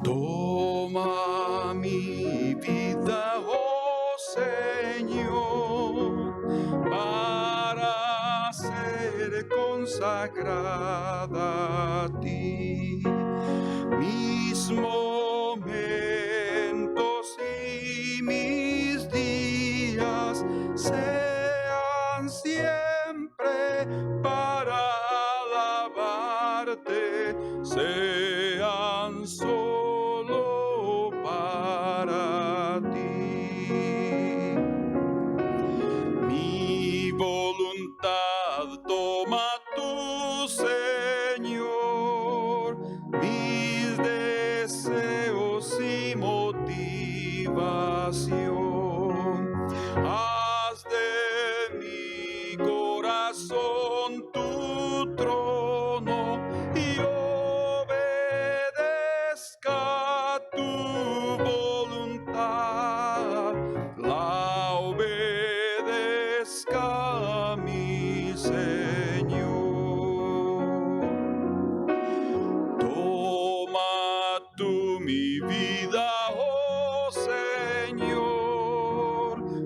Toma mi vida, oh Señor, para ser consagrada a ti. Mis momentos y mis días sean siempre para alabarte, sean solo para ti. Mi voluntad toma tú, Señor, mis deseos y motivación. Haz de mi corazón tu trono y obedezca tu voluntad, la obedezca mi Señor. Toma tú mi vida, oh Señor,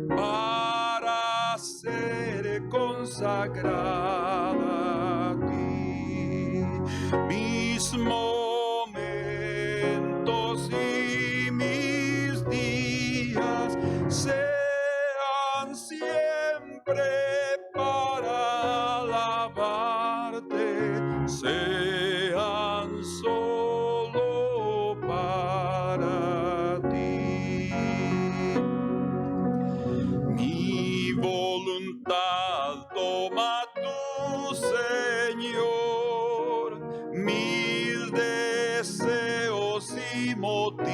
para ser consagrada a ti. Mis momentos y mis días sean siempre para alabarte, sean solo para ti. Mi voluntad toma tú, Señor, mis deseos y motivación.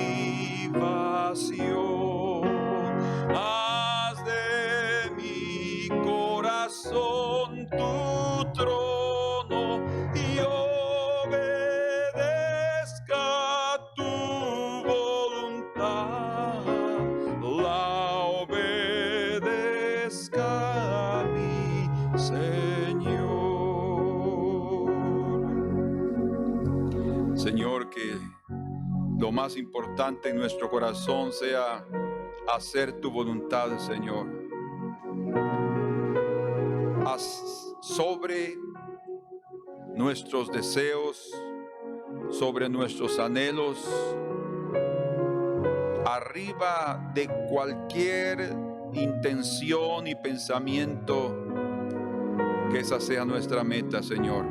Haz de mi corazón tu trono y obedezca tu voluntad, la obedezca mi Señor. Señor, que lo más importante en nuestro corazón sea hacer tu voluntad, Señor. Haz sobre nuestros deseos, sobre nuestros anhelos, arriba de cualquier intención y pensamiento, que esa sea nuestra meta, Señor.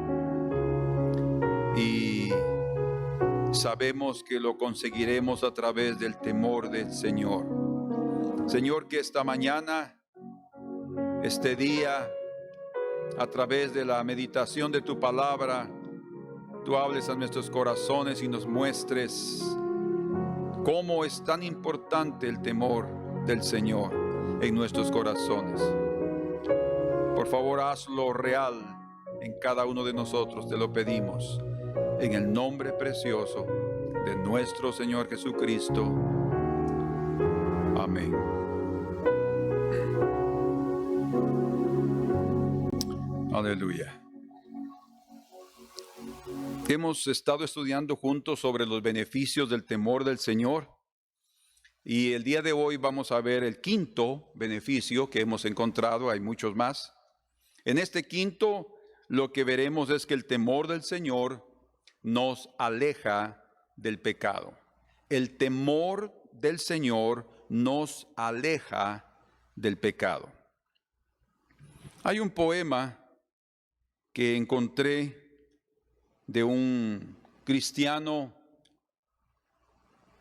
Y sabemos que lo conseguiremos a través del temor del Señor. Señor, que esta mañana, este día, a través de la meditación de tu palabra, tú hables a nuestros corazones y nos muestres cómo es tan importante el temor del Señor en nuestros corazones. Por favor, hazlo real en cada uno de nosotros, te lo pedimos, en el nombre precioso de nuestro Señor Jesucristo. Amén. Aleluya. Hemos estado estudiando juntos sobre los beneficios del temor del Señor, y el día de hoy vamos a ver el quinto beneficio que hemos encontrado. Hay muchos más. En este quinto, lo que veremos es que el temor del Señor nos aleja del pecado. El temor del Señor nos aleja del pecado. Hay un poema que encontré de un cristiano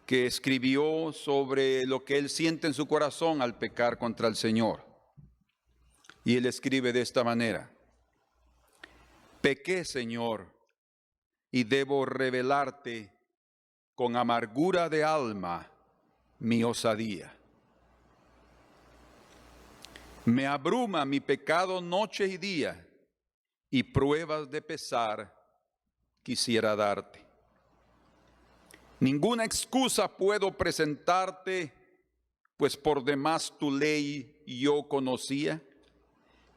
que escribió sobre lo que él siente en su corazón al pecar contra el Señor. Y él escribe de esta manera: pequé, Señor, y debo revelarte con amargura de alma mi osadía. Me abruma mi pecado noche y día, y pruebas de pesar quisiera darte. Ninguna excusa puedo presentarte pues por demás tu ley yo conocía,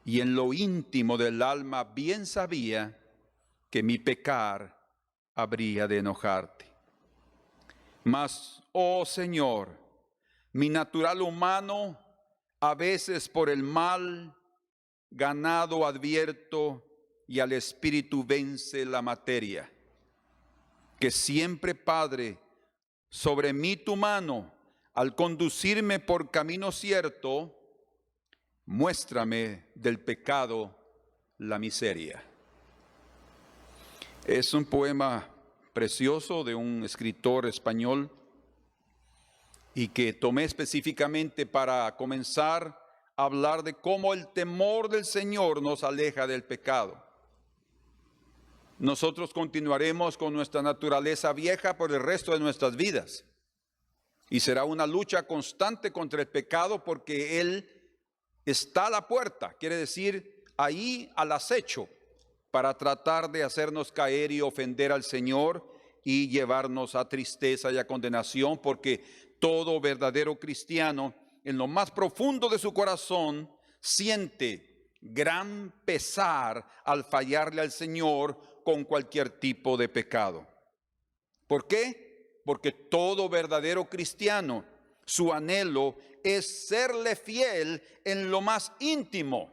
y en lo íntimo del alma bien sabía que mi pecar habría de enojarte. Mas, oh Señor, mi natural humano, a veces por el mal ganado advierto, y al espíritu vence la materia. Que siempre, Padre, sobre mí tu mano, al conducirme por camino cierto, muéstrame del pecado la miseria. Es un poema precioso de un escritor español y que tomé específicamente para comenzar a hablar de cómo el temor del Señor nos aleja del pecado. Nosotros continuaremos con nuestra naturaleza vieja por el resto de nuestras vidas. Y será una lucha constante contra el pecado porque Él está a la puerta, quiere decir, ahí al acecho, para tratar de hacernos caer y ofender al Señor y llevarnos a tristeza y a condenación, porque todo verdadero cristiano, en lo más profundo de su corazón, siente gran pesar al fallarle al Señor con cualquier tipo de pecado. ¿Por qué? Porque todo verdadero cristiano, su anhelo es serle fiel en lo más íntimo.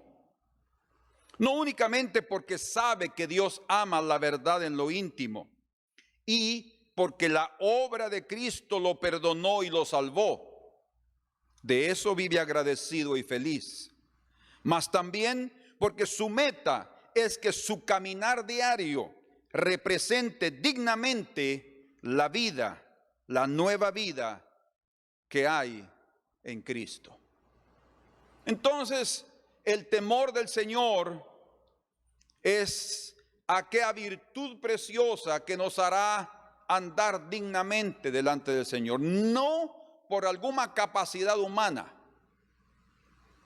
No únicamente porque sabe que Dios ama la verdad en lo íntimo y porque la obra de Cristo lo perdonó y lo salvó. De eso vive agradecido y feliz. Mas también porque su meta es que su caminar diario represente dignamente la vida, la nueva vida que hay en Cristo. Entonces, el temor del Señor es aquella virtud preciosa que nos hará andar dignamente delante del Señor, no por alguna capacidad humana,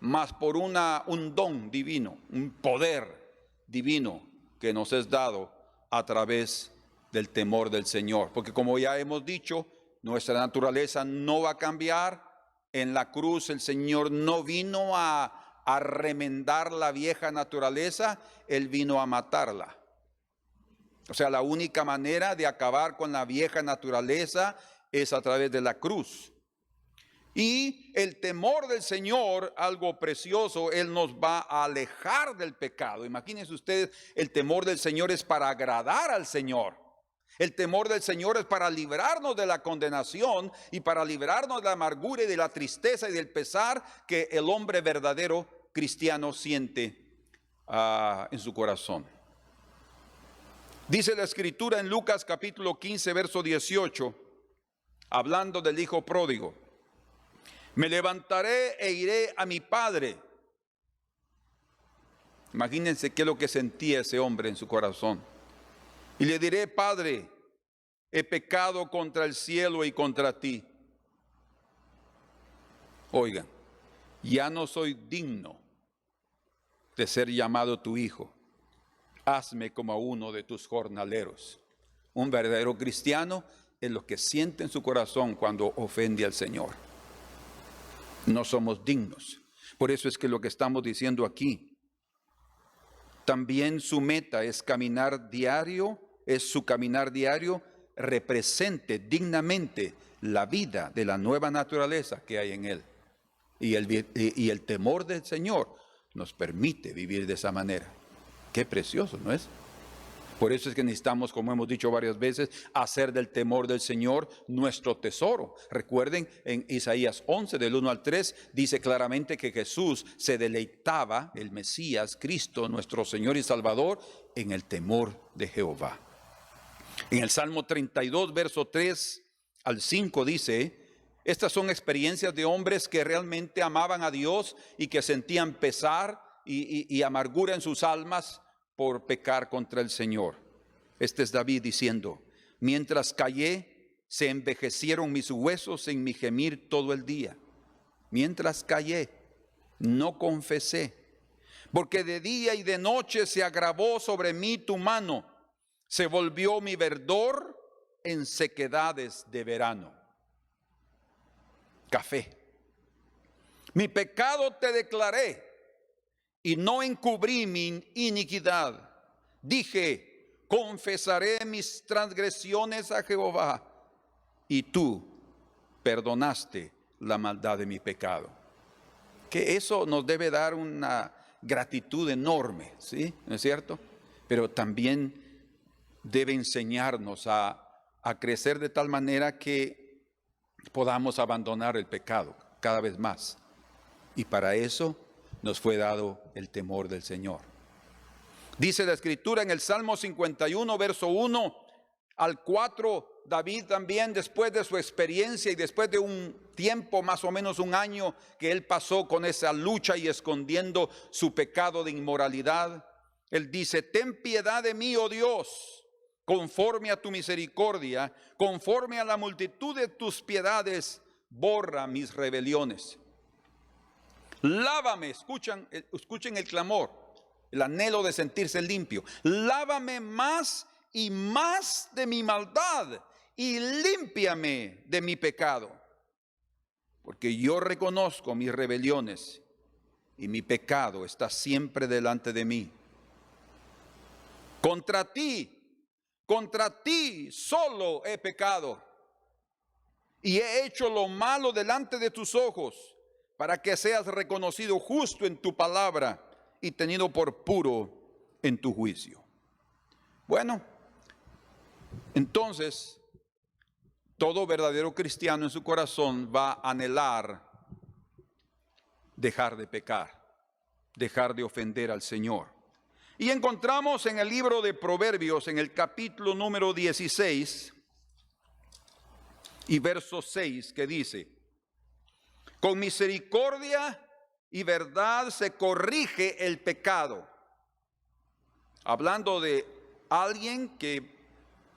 mas por un don divino, un poder divino que nos es dado a través del temor del Señor. Porque como ya hemos dicho, nuestra naturaleza no va a cambiar. En la cruz el Señor no vino a remendar la vieja naturaleza, Él vino a matarla. O sea, la única manera de acabar con la vieja naturaleza es a través de la cruz. Y el temor del Señor, algo precioso, Él nos va a alejar del pecado. Imagínense ustedes, el temor del Señor es para agradar al Señor. El temor del Señor es para librarnos de la condenación y para librarnos de la amargura y de la tristeza y del pesar que el hombre verdadero cristiano siente en su corazón. Dice la Escritura en Lucas capítulo 15, verso 18, hablando del hijo pródigo: me levantaré e iré a mi padre. Imagínense qué es lo que sentía ese hombre en su corazón. Y le diré: Padre, he pecado contra el cielo y contra ti. Oigan, ya no soy digno de ser llamado tu hijo. Hazme como a uno de tus jornaleros. Un verdadero cristiano es lo que siente en su corazón cuando ofende al Señor. No somos dignos. Por eso es que lo que estamos diciendo aquí, también su meta es caminar diario, su caminar diario represente dignamente la vida de la nueva naturaleza que hay en él. Y el temor del Señor nos permite vivir de esa manera. Qué precioso, ¿no es? Por eso es que necesitamos, como hemos dicho varias veces, hacer del temor del Señor nuestro tesoro. Recuerden, en Isaías 11, del 1 al 3, dice claramente que Jesús se deleitaba, el Mesías, Cristo, nuestro Señor y Salvador, en el temor de Jehová. En el Salmo 32, verso 3 al 5 dice: estas son experiencias de hombres que realmente amaban a Dios y que sentían pesar y amargura en sus almas por pecar contra el Señor. Este es David diciendo: mientras callé, se envejecieron mis huesos en mi gemir todo el día. Mientras callé, no confesé, porque de día y de noche se agravó sobre mí tu mano, se volvió mi verdor en sequedades de verano. Café. Mi pecado te declaré y no encubrí mi iniquidad. Dije, confesaré mis transgresiones a Jehová, y tú perdonaste la maldad de mi pecado. Que eso nos debe dar una gratitud enorme, ¿sí? ¿No es cierto? Pero también debe enseñarnos a crecer de tal manera que podamos abandonar el pecado cada vez más. Y para eso nos fue dado el temor del Señor. Dice la Escritura en el Salmo 51, verso 1 al 4, David también, después de su experiencia y después de un tiempo, más o menos un año, que él pasó con esa lucha y escondiendo su pecado de inmoralidad, él dice: ten piedad de mí, oh Dios, conforme a tu misericordia, conforme a la multitud de tus piedades, borra mis rebeliones. Lávame, escuchen el clamor, el anhelo de sentirse limpio. Lávame más y más de mi maldad y límpiame de mi pecado. Porque yo reconozco mis rebeliones y mi pecado está siempre delante de mí. Contra ti solo he pecado y he hecho lo malo delante de tus ojos, para que seas reconocido justo en tu palabra y tenido por puro en tu juicio. Bueno, entonces, todo verdadero cristiano en su corazón va a anhelar dejar de pecar, dejar de ofender al Señor. Y encontramos en el libro de Proverbios, en el capítulo número 16 y verso 6, que dice: con misericordia y verdad se corrige el pecado. Hablando de alguien que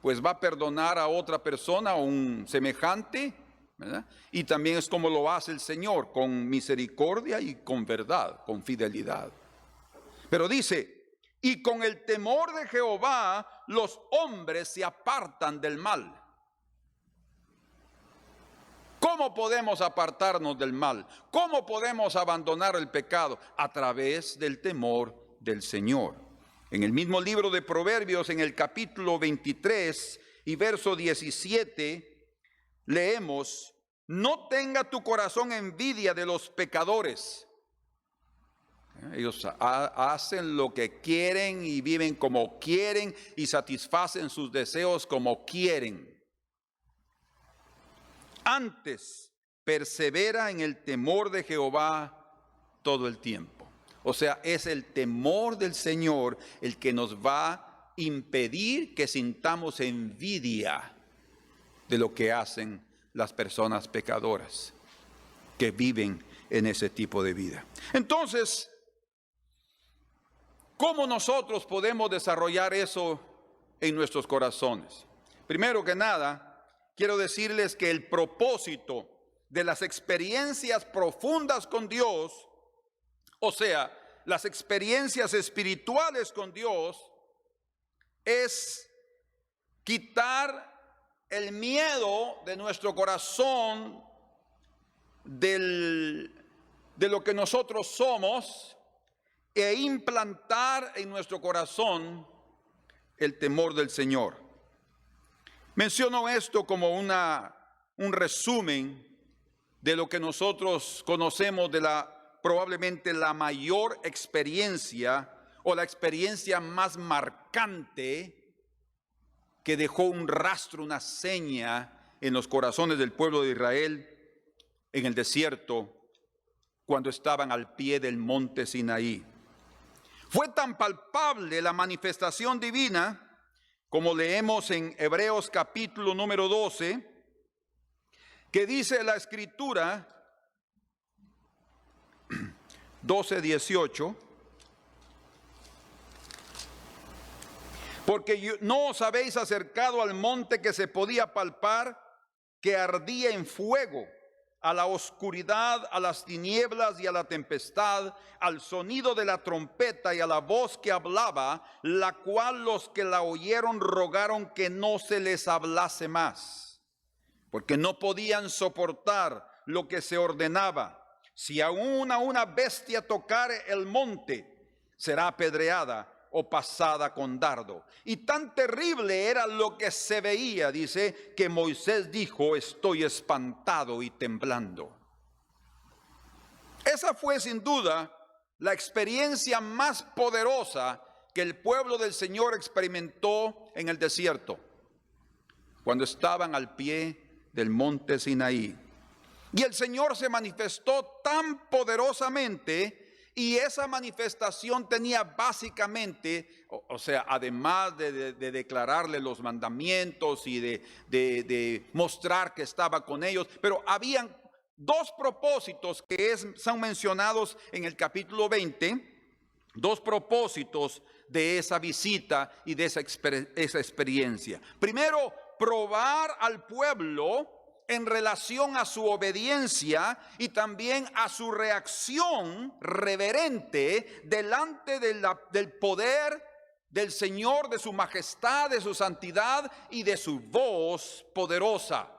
pues va a perdonar a otra persona o un semejante, ¿verdad? Y también es como lo hace el Señor, con misericordia y con verdad, con fidelidad. Pero dice: y con el temor de Jehová los hombres se apartan del mal. ¿Cómo podemos apartarnos del mal? ¿Cómo podemos abandonar el pecado? A través del temor del Señor. En el mismo libro de Proverbios, en el capítulo 23 y verso 17, leemos: no tenga tu corazón envidia de los pecadores. Ellos hacen lo que quieren y viven como quieren y satisfacen sus deseos como quieren. Antes, persevera en el temor de Jehová todo el tiempo. O sea, es el temor del Señor el que nos va a impedir que sintamos envidia de lo que hacen las personas pecadoras que viven en ese tipo de vida. Entonces, ¿cómo nosotros podemos desarrollar eso en nuestros corazones? Primero que nada, quiero decirles que el propósito de las experiencias profundas con Dios, o sea, las experiencias espirituales con Dios, es quitar el miedo de nuestro corazón de lo que nosotros somos e implantar en nuestro corazón el temor del Señor. Menciono esto como un resumen de lo que nosotros conocemos de probablemente la mayor experiencia o la experiencia más marcante que dejó un rastro, una seña en los corazones del pueblo de Israel en el desierto cuando estaban al pie del monte Sinaí. Fue tan palpable la manifestación divina, como leemos en Hebreos capítulo número 12, que dice la Escritura 12:18, porque no os habéis acercado al monte que se podía palpar, que ardía en fuego, a la oscuridad, a las tinieblas y a la tempestad, al sonido de la trompeta y a la voz que hablaba, la cual los que la oyeron rogaron que no se les hablase más, porque no podían soportar lo que se ordenaba. Si aún una bestia tocare el monte, será apedreada o pasada con dardo. Y tan terrible era lo que se veía, dice, que Moisés dijo: estoy espantado y temblando. Esa fue sin duda la experiencia más poderosa que el pueblo del Señor experimentó en el desierto, cuando estaban al pie del monte Sinaí. Y el Señor se manifestó tan poderosamente, y esa manifestación tenía básicamente, o sea, además de declararle los mandamientos y de mostrar que estaba con ellos, pero habían dos propósitos que son mencionados en el capítulo 20, dos propósitos de esa visita y de esa experiencia. Primero, probar al pueblo en relación a su obediencia y también a su reacción reverente delante del poder del Señor, de su majestad, de su santidad y de su voz poderosa.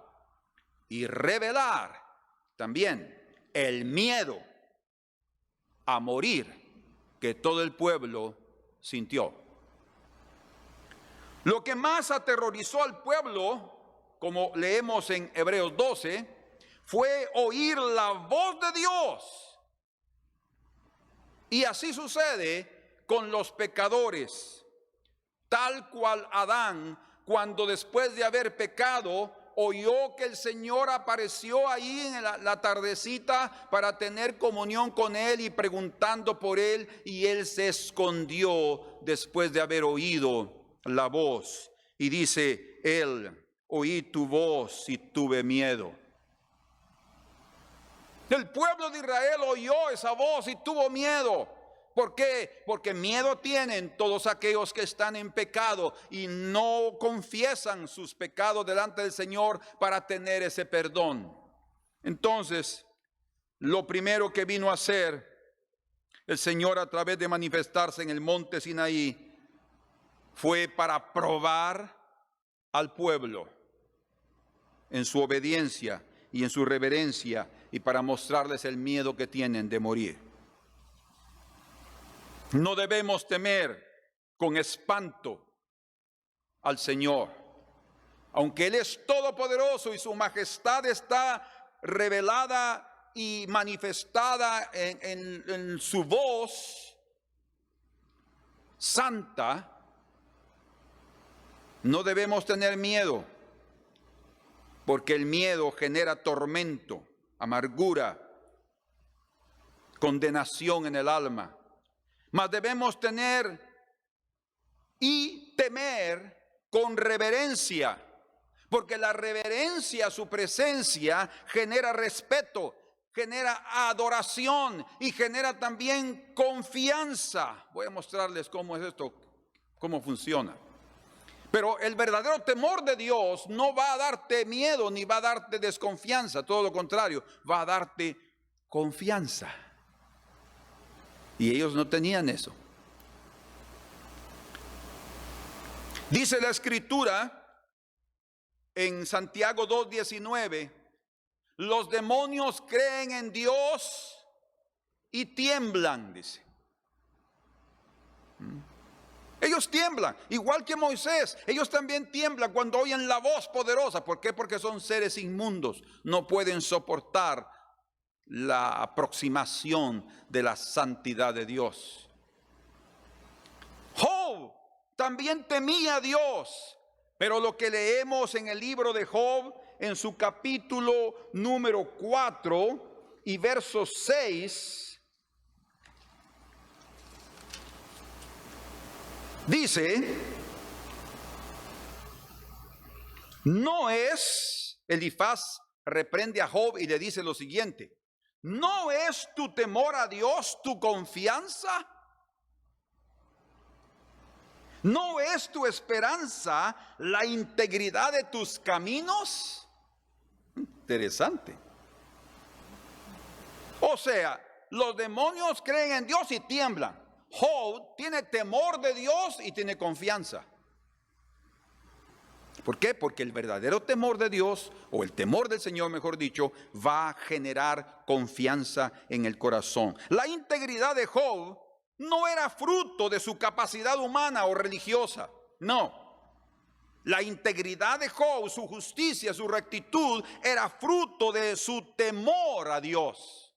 Y revelar también el miedo a morir que todo el pueblo sintió. Lo que más aterrorizó al pueblo, como leemos en Hebreos 12, fue oír la voz de Dios. Y así sucede con los pecadores, tal cual Adán, cuando después de haber pecado, oyó que el Señor apareció ahí en la tardecita para tener comunión con él y preguntando por él, y él se escondió después de haber oído la voz. Y dice él: oí tu voz y tuve miedo. El pueblo de Israel oyó esa voz y tuvo miedo. ¿Por qué? Porque miedo tienen todos aquellos que están en pecado y no confiesan sus pecados delante del Señor para tener ese perdón. Entonces, lo primero que vino a hacer el Señor a través de manifestarse en el monte Sinaí fue para probar al pueblo en su obediencia y en su reverencia, y para mostrarles el miedo que tienen de morir. No debemos temer con espanto al Señor, aunque Él es todopoderoso y su majestad está revelada y manifestada en su voz santa. No debemos tener miedo, porque el miedo genera tormento, amargura, condenación en el alma. Mas debemos tener y temer con reverencia, porque la reverencia a su presencia genera respeto, genera adoración y genera también confianza. Voy a mostrarles cómo es esto, cómo funciona. Pero el verdadero temor de Dios no va a darte miedo ni va a darte desconfianza, todo lo contrario, va a darte confianza. Y ellos no tenían eso. Dice la Escritura en Santiago 2:19, los demonios creen en Dios y tiemblan, dice. Ellos tiemblan, igual que Moisés. Ellos también tiemblan cuando oyen la voz poderosa. ¿Por qué? Porque son seres inmundos. No pueden soportar la aproximación de la santidad de Dios. Job también temía a Dios, pero lo que leemos en el libro de Job, en su capítulo número 4 y verso 6, dice: no es, Elifaz reprende a Job y le dice lo siguiente: ¿no es tu temor a Dios tu confianza? ¿No es tu esperanza la integridad de tus caminos? Interesante. O sea, los demonios creen en Dios y tiemblan. Job tiene temor de Dios y tiene confianza. ¿Por qué? Porque el verdadero temor de Dios, o el temor del Señor, mejor dicho, va a generar confianza en el corazón. La integridad de Job no era fruto de su capacidad humana o religiosa, no. La integridad de Job, su justicia, su rectitud, era fruto de su temor a Dios.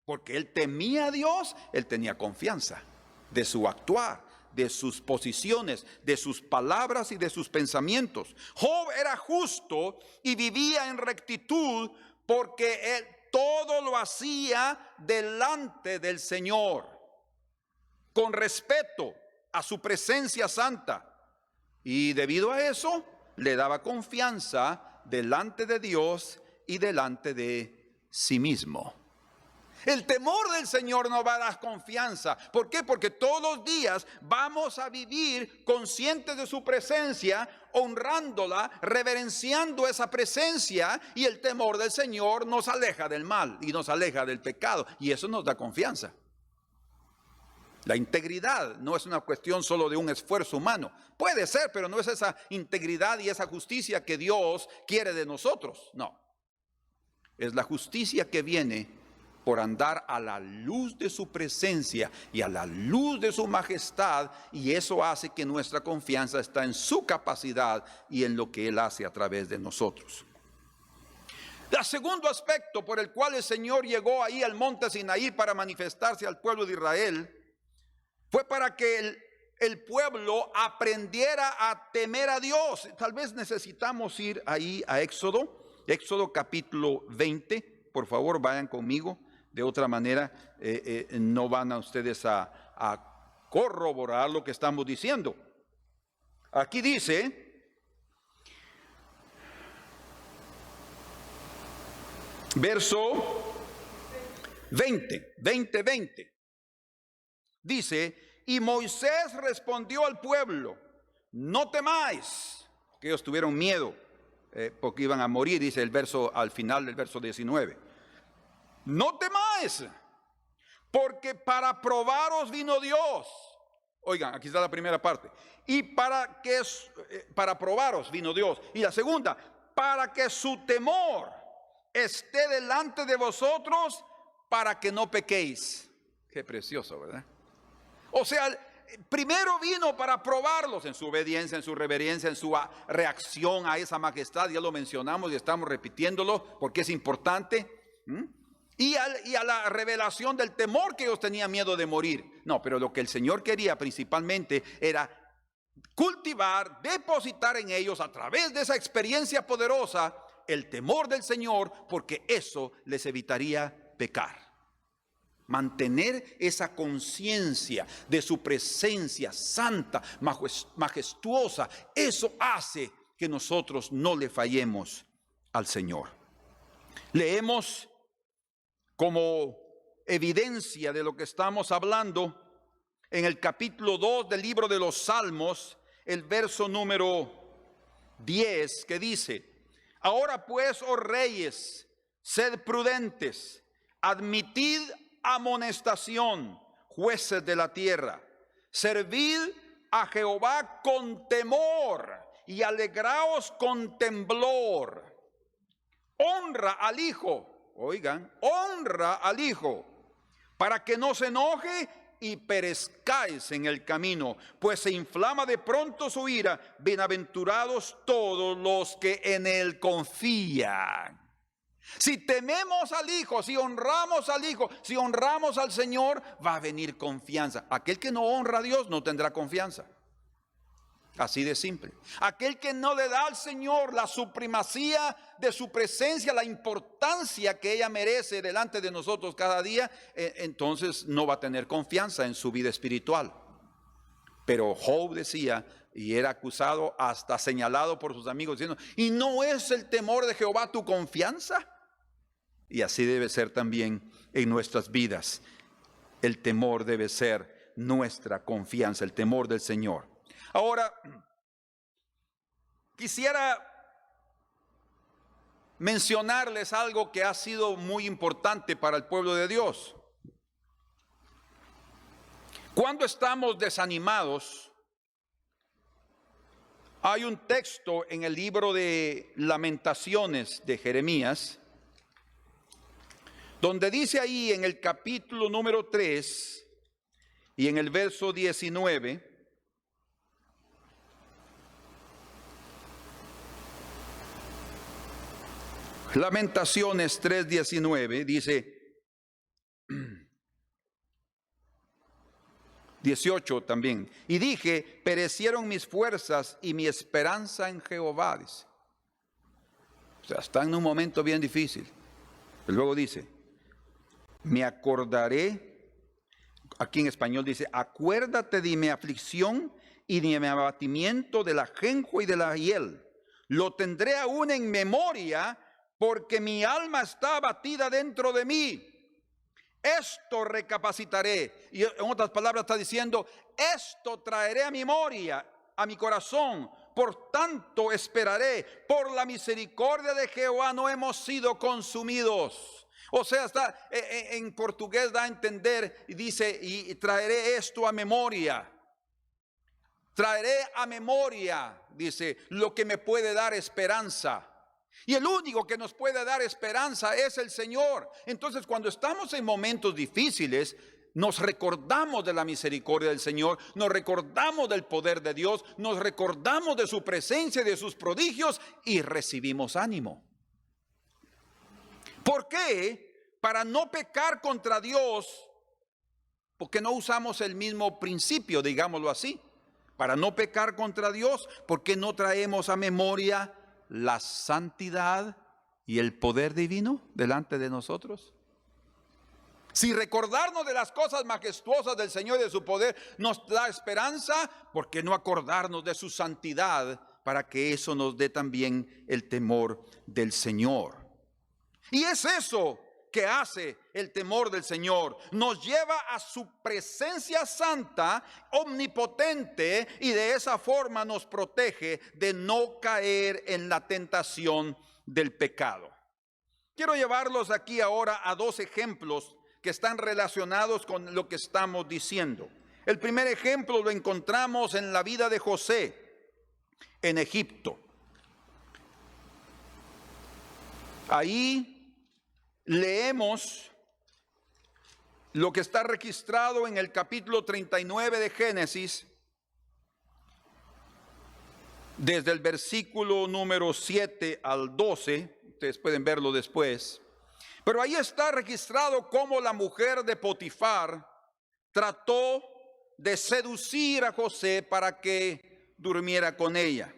Porque él temía a Dios, él tenía confianza de su actuar, de sus posiciones, de sus palabras y de sus pensamientos. Job era justo y vivía en rectitud porque él todo lo hacía delante del Señor, con respeto a su presencia santa. Y debido a eso, le daba confianza delante de Dios y delante de sí mismo. El temor del Señor nos va a dar confianza. ¿Por qué? Porque todos los días vamos a vivir conscientes de su presencia, honrándola, reverenciando esa presencia, y el temor del Señor nos aleja del mal y nos aleja del pecado, y eso nos da confianza. La integridad no es una cuestión solo de un esfuerzo humano. Puede ser, pero no es esa integridad y esa justicia que Dios quiere de nosotros. No. Es la justicia que viene por andar a la luz de su presencia y a la luz de su majestad, y eso hace que nuestra confianza está en su capacidad y en lo que Él hace a través de nosotros. El segundo aspecto por el cual el Señor llegó ahí al monte Sinaí para manifestarse al pueblo de Israel fue para que el pueblo aprendiera a temer a Dios. Tal vez necesitamos ir ahí a Éxodo capítulo 20. Por favor, vayan conmigo. De otra manera, no van a ustedes a corroborar lo que estamos diciendo. Aquí dice, verso 20. Dice, y Moisés respondió al pueblo, no temáis, porque ellos tuvieron miedo, porque iban a morir, dice el verso al final del verso 19. No temáis, porque para probaros vino Dios. Oigan, aquí está la primera parte. Y para probaros vino Dios. Y la segunda, para que su temor esté delante de vosotros, para que no pequéis. Qué precioso, ¿verdad? O sea, primero vino para probarlos en su obediencia, en su reverencia, en su reacción a esa majestad. Ya lo mencionamos y estamos repitiéndolo porque es importante. Y a la revelación del temor que ellos tenían miedo de morir. No, pero lo que el Señor quería principalmente era cultivar, depositar en ellos a través de esa experiencia poderosa el temor del Señor, porque eso les evitaría pecar. Mantener esa conciencia de su presencia santa, majestuosa, eso hace que nosotros no le fallemos al Señor. Leemos como evidencia de lo que estamos hablando en el capítulo 2 del libro de los Salmos, el verso número 10, que dice, ahora pues, oh reyes, sed prudentes, admitid amonestación, jueces de la tierra, servid a Jehová con temor y alegraos con temblor. Honra al Hijo, oigan, honra al Hijo, para que no se enoje y perezcáis en el camino, pues se inflama de pronto su ira. Bienaventurados todos los que en él confían. Si tememos al Hijo, si honramos al Hijo, si honramos al Señor, va a venir confianza. Aquel que no honra a Dios no tendrá confianza. Así de simple. Aquel que no le da al Señor la supremacía de su presencia, la importancia que ella merece delante de nosotros cada día, entonces no va a tener confianza en su vida espiritual. Pero Job decía, y era acusado, hasta señalado por sus amigos, diciendo, ¿y no es el temor de Jehová tu confianza? Y así debe ser también en nuestras vidas. El temor debe ser nuestra confianza, el temor del Señor. Ahora, quisiera mencionarles algo que ha sido muy importante para el pueblo de Dios. Cuando estamos desanimados, Hay un texto en el libro de Lamentaciones de Jeremías, donde dice ahí en el capítulo número 3 y en el verso 19, Lamentaciones 3:19, dice, 18 también, y dije, perecieron mis fuerzas y mi esperanza en Jehová, dice. O sea, está en un momento bien difícil. Y luego dice, me acordaré, aquí en español dice, acuérdate de mi aflicción y de mi abatimiento, del ajenjo y de la hiel. Lo tendré aún en memoria, porque mi alma está abatida dentro de mí. Esto recapacitaré. Y en otras palabras está diciendo, esto traeré a memoria, a mi corazón. Por tanto esperaré. Por la misericordia de Jehová no hemos sido consumidos. O sea, está en portugués da a entender y dice, y traeré esto a memoria. Traeré a memoria, dice, lo que me puede dar esperanza. Y el único que nos puede dar esperanza es el Señor. Entonces, cuando estamos en momentos difíciles, nos recordamos de la misericordia del Señor, nos recordamos del poder de Dios, nos recordamos de su presencia y de sus prodigios y recibimos ánimo. ¿Por qué? Para no pecar contra Dios, porque no usamos el mismo principio, digámoslo así. Para no pecar contra Dios, porque no traemos a memoria la santidad y el poder divino delante de nosotros. Si recordarnos de las cosas majestuosas del Señor y de su poder nos da esperanza, ¿por qué no acordarnos de su santidad para que eso nos dé también el temor del Señor? Y es eso que hace el temor del Señor. Nos lleva a su presencia santa, omnipotente, y de esa forma nos protege de no caer en la tentación del pecado. Quiero llevarlos aquí ahora a dos ejemplos que están relacionados con lo que estamos diciendo. El primer ejemplo lo encontramos en la vida de José en Egipto. Ahí leemos lo que está registrado en el capítulo 39 de Génesis, desde el versículo número 7 al 12, ustedes pueden verlo después, pero ahí está registrado cómo la mujer de Potifar trató de seducir a José para que durmiera con ella,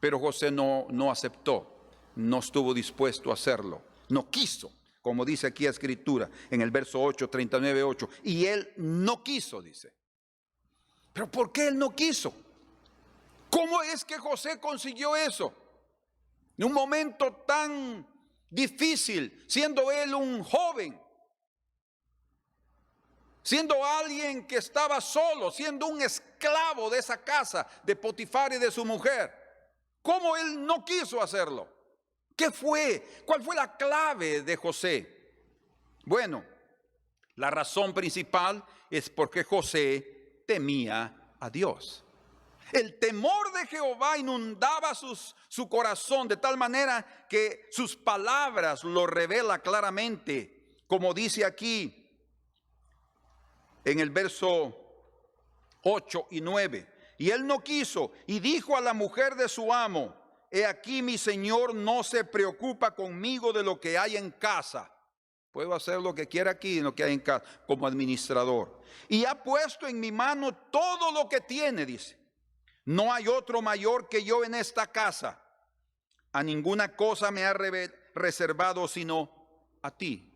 pero José no aceptó, no estuvo dispuesto a hacerlo. No quiso, como dice aquí la escritura en el verso 8, 39:8. Y él no quiso, dice. ¿Pero por qué él no quiso? ¿Cómo es que José consiguió eso? En un momento tan difícil, siendo él un joven, siendo alguien que estaba solo, siendo un esclavo de esa casa de Potifar y de su mujer. ¿Cómo él no quiso hacerlo? ¿Qué fue? ¿Cuál fue la clave de José? Bueno, la razón principal es porque José temía a Dios. El temor de Jehová inundaba su corazón de tal manera que sus palabras lo revela claramente, como dice aquí en el verso 8 y 9. Y él no quiso y dijo a la mujer de su amo: he aquí mi señor no se preocupa conmigo de lo que hay en casa. Puedo hacer lo que quiera aquí en lo que hay en casa como administrador. Y ha puesto en mi mano todo lo que tiene, dice. No hay otro mayor que yo en esta casa. A ninguna cosa me ha reservado sino a ti,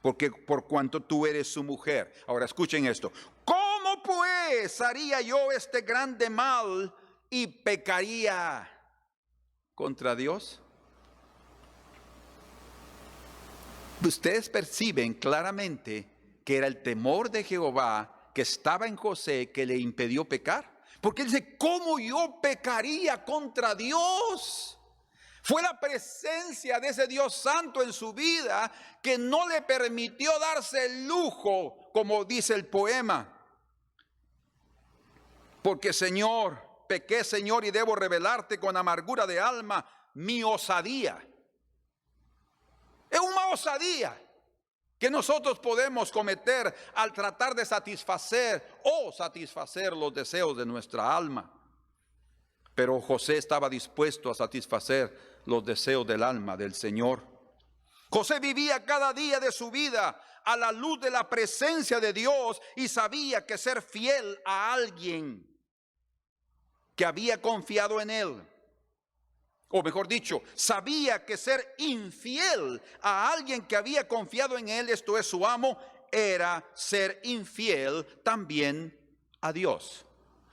porque por cuanto tú eres su mujer. Ahora escuchen esto. ¿Cómo pues haría yo este grande mal y pecaría contra Dios? Ustedes perciben claramente que era el temor de Jehová que estaba en José que le impidió pecar. Porque él dice: ¿cómo yo pecaría contra Dios? Fue la presencia de ese Dios santo en su vida que no le permitió darse el lujo, como dice el poema. Porque Señor, pequé, Señor, y debo revelarte con amargura de alma mi osadía. Es una osadía que nosotros podemos cometer al tratar de satisfacer los deseos de nuestra alma. Pero José estaba dispuesto a satisfacer los deseos del alma del Señor. José vivía cada día de su vida a la luz de la presencia de Dios y sabía que ser fiel a alguien que había confiado en él, o mejor dicho, sabía que ser infiel a alguien que había confiado en él, esto es su amo, era ser infiel también a Dios.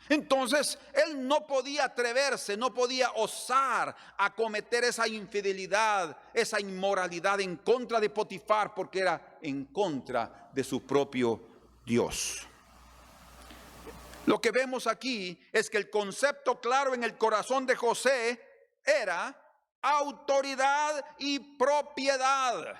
Entonces, él no podía atreverse, no podía osar a cometer esa infidelidad, esa inmoralidad en contra de Potifar, porque era en contra de su propio Dios. Lo que vemos aquí es que el concepto claro en el corazón de José era autoridad y propiedad.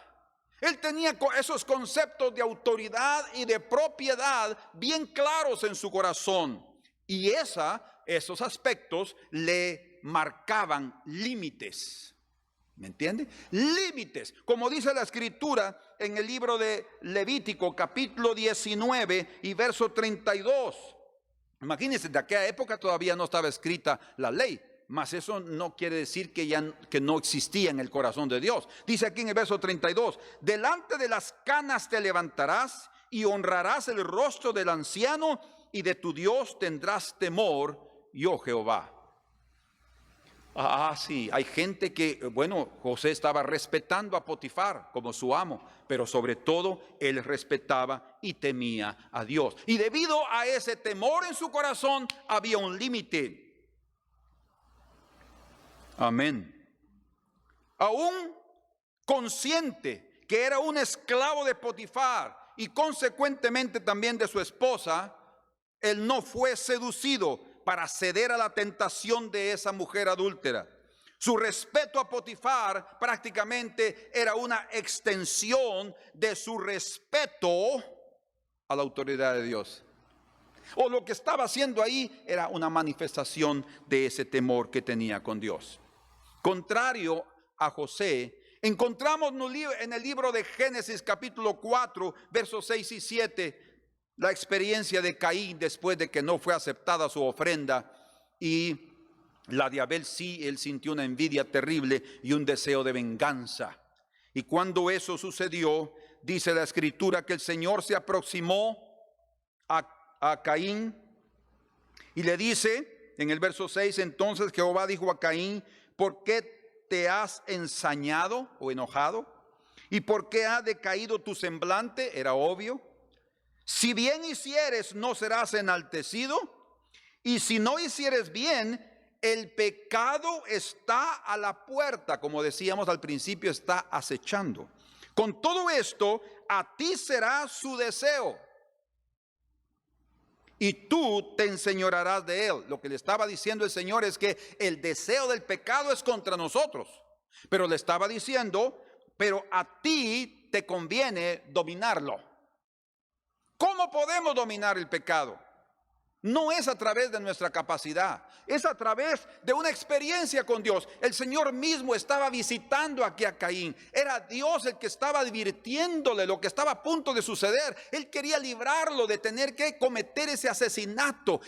Él tenía esos conceptos de autoridad y de propiedad bien claros en su corazón. Y esos aspectos le marcaban límites. ¿Me entiende? Límites. Como dice la Escritura en el libro de Levítico, capítulo 19 y verso 32. Imagínense, de aquella época todavía no estaba escrita la ley. Mas eso no quiere decir que no existía en el corazón de Dios. Dice aquí en el verso 32, delante de las canas te levantarás y honrarás el rostro del anciano y de tu Dios tendrás temor, yo Jehová. Sí, hay gente que, José estaba respetando a Potifar como su amo, pero sobre todo él respetaba y temía a Dios. Y debido a ese temor en su corazón había un límite. Amén. Aún consciente que era un esclavo de Potifar y consecuentemente también de su esposa, él no fue seducido para ceder a la tentación de esa mujer adúltera. Su respeto a Potifar prácticamente era una extensión de su respeto a la autoridad de Dios. O lo que estaba haciendo ahí era una manifestación de ese temor que tenía con Dios. Contrario a José, encontramos en el libro de Génesis capítulo 4, versos 6 y 7, la experiencia de Caín después de que no fue aceptada su ofrenda, y la de Abel sí, él sintió una envidia terrible y un deseo de venganza. Y cuando eso sucedió, dice la Escritura que el Señor se aproximó a Caín y le dice en el verso 6, entonces Jehová dijo a Caín, ¿por qué te has ensañado o enojado? ¿Y por qué ha decaído tu semblante? Era obvio. Si bien hicieres, no serás enaltecido, y si no hicieres bien, el pecado está a la puerta, como decíamos al principio, está acechando. Con todo esto, a ti será su deseo, y tú te enseñorearás de él. Lo que le estaba diciendo el Señor es que el deseo del pecado es contra nosotros. Pero le estaba diciendo, pero a ti te conviene dominarlo. ¿Cómo podemos dominar el pecado? No es a través de nuestra capacidad, es a través de una experiencia con Dios. El Señor mismo estaba visitando aquí a Caín. Era Dios el que estaba advirtiéndole lo que estaba a punto de suceder. Él quería librarlo de tener que cometer ese asesinato,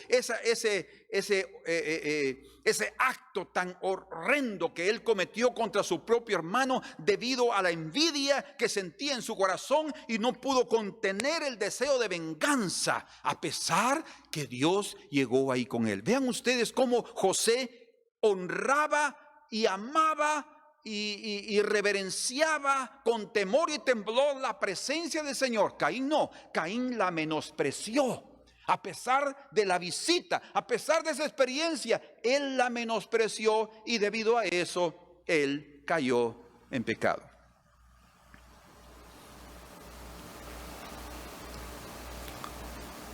ese acto tan horrendo que él cometió contra su propio hermano debido a la envidia que sentía en su corazón y no pudo contener el deseo de venganza, a pesar que Dios llegó ahí con él. Vean ustedes cómo José honraba y amaba y reverenciaba con temor y temblor la presencia del Señor. Caín no, Caín la menospreció. A pesar de la visita, a pesar de esa experiencia, él la menospreció y debido a eso, él cayó en pecado.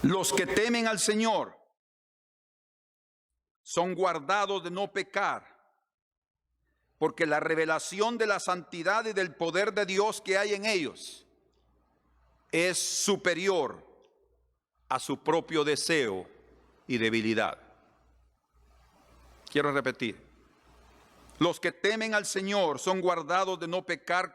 Los que temen al Señor son guardados de no pecar, porque la revelación de la santidad y del poder de Dios que hay en ellos es superior a su propio deseo y debilidad. Quiero repetir. Los que temen al Señor son guardados de no pecar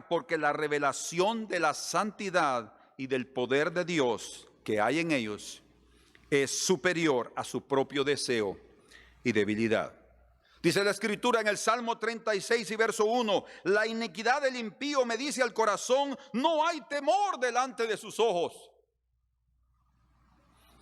porque la revelación de la santidad y del poder de Dios que hay en ellos es superior a su propio deseo y debilidad. Dice la Escritura en el Salmo 36 y verso 1, la iniquidad del impío me dice al corazón, no hay temor delante de sus ojos.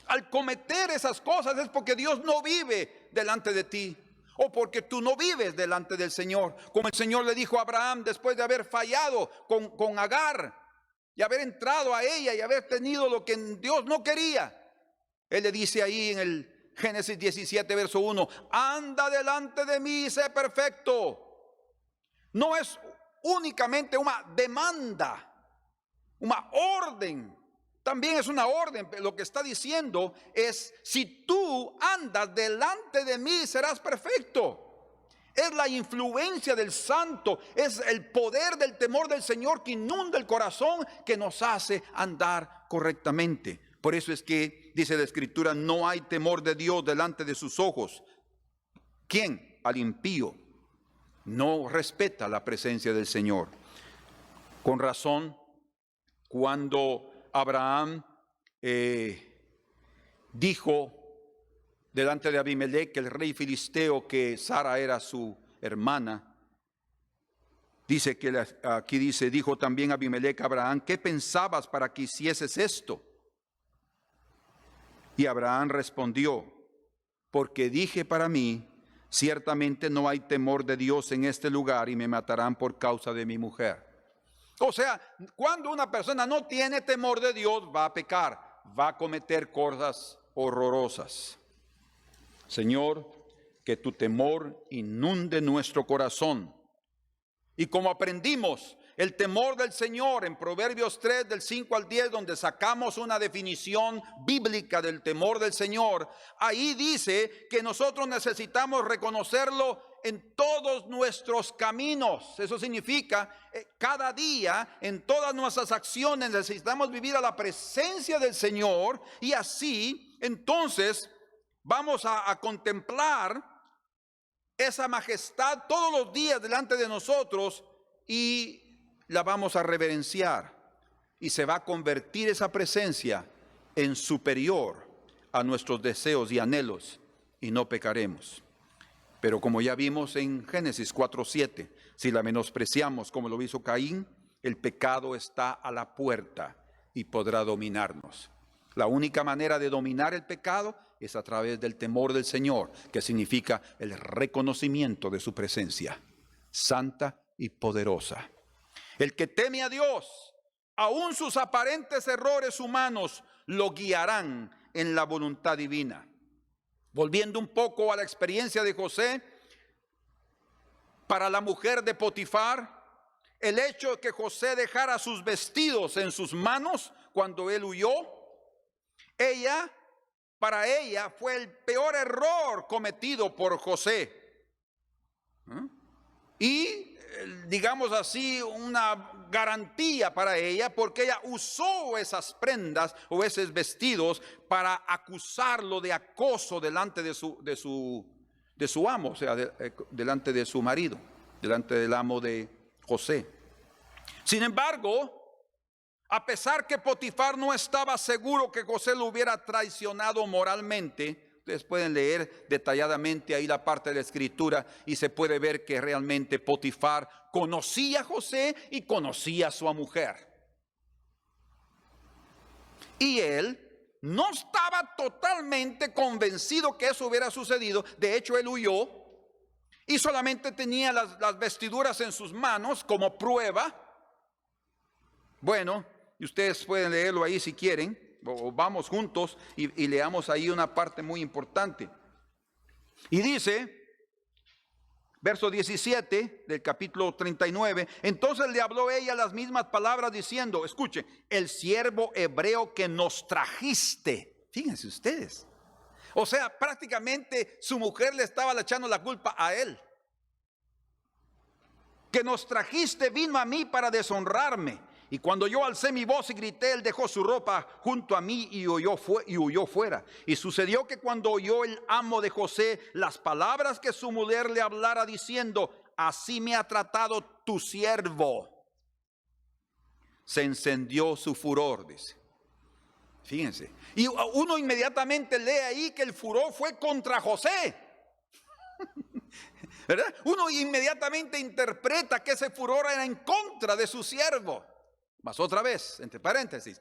Al cometer esas cosas es porque Dios no vive delante de ti, o porque tú no vives delante del Señor. Como el Señor le dijo a Abraham después de haber fallado con Agar y haber entrado a ella y haber tenido lo que Dios no quería. Él le dice ahí en el Génesis 17 verso 1, anda delante de mí y sé perfecto. No es únicamente una demanda, una orden. También es una orden. Lo que está diciendo es, si tú andas delante de mí serás perfecto. Es la influencia del Santo, es el poder del temor del Señor que inunda el corazón, que nos hace andar correctamente. Por eso es que dice la Escritura, no hay temor de Dios delante de sus ojos. ¿Quién? Al impío. No respeta la presencia del Señor. Con razón, cuando Abraham dijo delante de Abimelech, el rey filisteo, que Sara era su hermana, dice que aquí dice, dijo también Abimelech a Abraham, ¿qué pensabas para que hicieses esto? Y Abraham respondió, porque dije para mí, ciertamente no hay temor de Dios en este lugar y me matarán por causa de mi mujer. O sea, cuando una persona no tiene temor de Dios, va a pecar, va a cometer cosas horrorosas. Señor, que tu temor inunde nuestro corazón. Y como aprendimos el temor del Señor en Proverbios 3 del 5 al 10, donde sacamos una definición bíblica del temor del Señor, ahí dice que nosotros necesitamos reconocerlo en todos nuestros caminos. Eso significa cada día, en todas nuestras acciones, necesitamos vivir a la presencia del Señor, y así entonces vamos a contemplar esa majestad todos los días delante de nosotros y la vamos a reverenciar, y se va a convertir esa presencia en superior a nuestros deseos y anhelos, y no pecaremos. Pero como ya vimos en Génesis 4:7, si la menospreciamos como lo hizo Caín, el pecado está a la puerta y podrá dominarnos. La única manera de dominar el pecado es a través del temor del Señor, que significa el reconocimiento de su presencia santa y poderosa. El que teme a Dios, aun sus aparentes errores humanos, lo guiarán en la voluntad divina. Volviendo un poco a la experiencia de José, para la mujer de Potifar, el hecho de que José dejara sus vestidos en sus manos cuando él huyó, para ella fue el peor error cometido por José. Y digamos así, una garantía para ella, porque ella usó esas prendas o esos vestidos para acusarlo de acoso delante de su amo, o sea, delante de su marido, delante del amo de José. Sin embargo, a pesar que Potifar no estaba seguro que José lo hubiera traicionado moralmente, ustedes pueden leer detalladamente ahí la parte de la escritura y se puede ver que realmente Potifar conocía a José y conocía a su mujer. Y él no estaba totalmente convencido que eso hubiera sucedido. De hecho, él huyó y solamente tenía las vestiduras en sus manos como prueba. Bueno, y ustedes pueden leerlo ahí si quieren, o vamos juntos y leamos ahí una parte muy importante. Y dice, verso 17 del capítulo 39, entonces le habló ella las mismas palabras diciendo, escuchen, el siervo hebreo que nos trajiste. Fíjense ustedes. O sea, prácticamente su mujer le estaba echando la culpa a él. Que nos trajiste vino a mí para deshonrarme. Y cuando yo alcé mi voz y grité, él dejó su ropa junto a mí y huyó fuera. Y sucedió que cuando oyó el amo de José las palabras que su mujer le hablara diciendo, así me ha tratado tu siervo, se encendió su furor, dice. Fíjense. Y uno inmediatamente lee ahí que el furor fue contra José. ¿Verdad? Uno inmediatamente interpreta que ese furor era en contra de su siervo. Mas otra vez, entre paréntesis,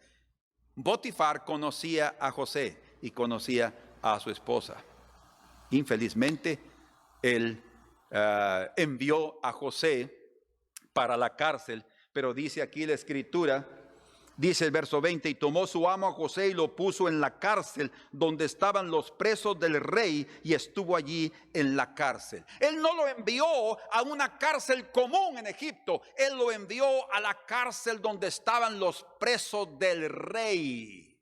Potifar conocía a José y conocía a su esposa. Infelizmente, él envió a José para la cárcel, pero dice aquí la escritura, dice el verso 20, y tomó su amo a José y lo puso en la cárcel donde estaban los presos del rey, y estuvo allí en la cárcel. Él no lo envió a una cárcel común en Egipto, él lo envió a la cárcel donde estaban los presos del rey.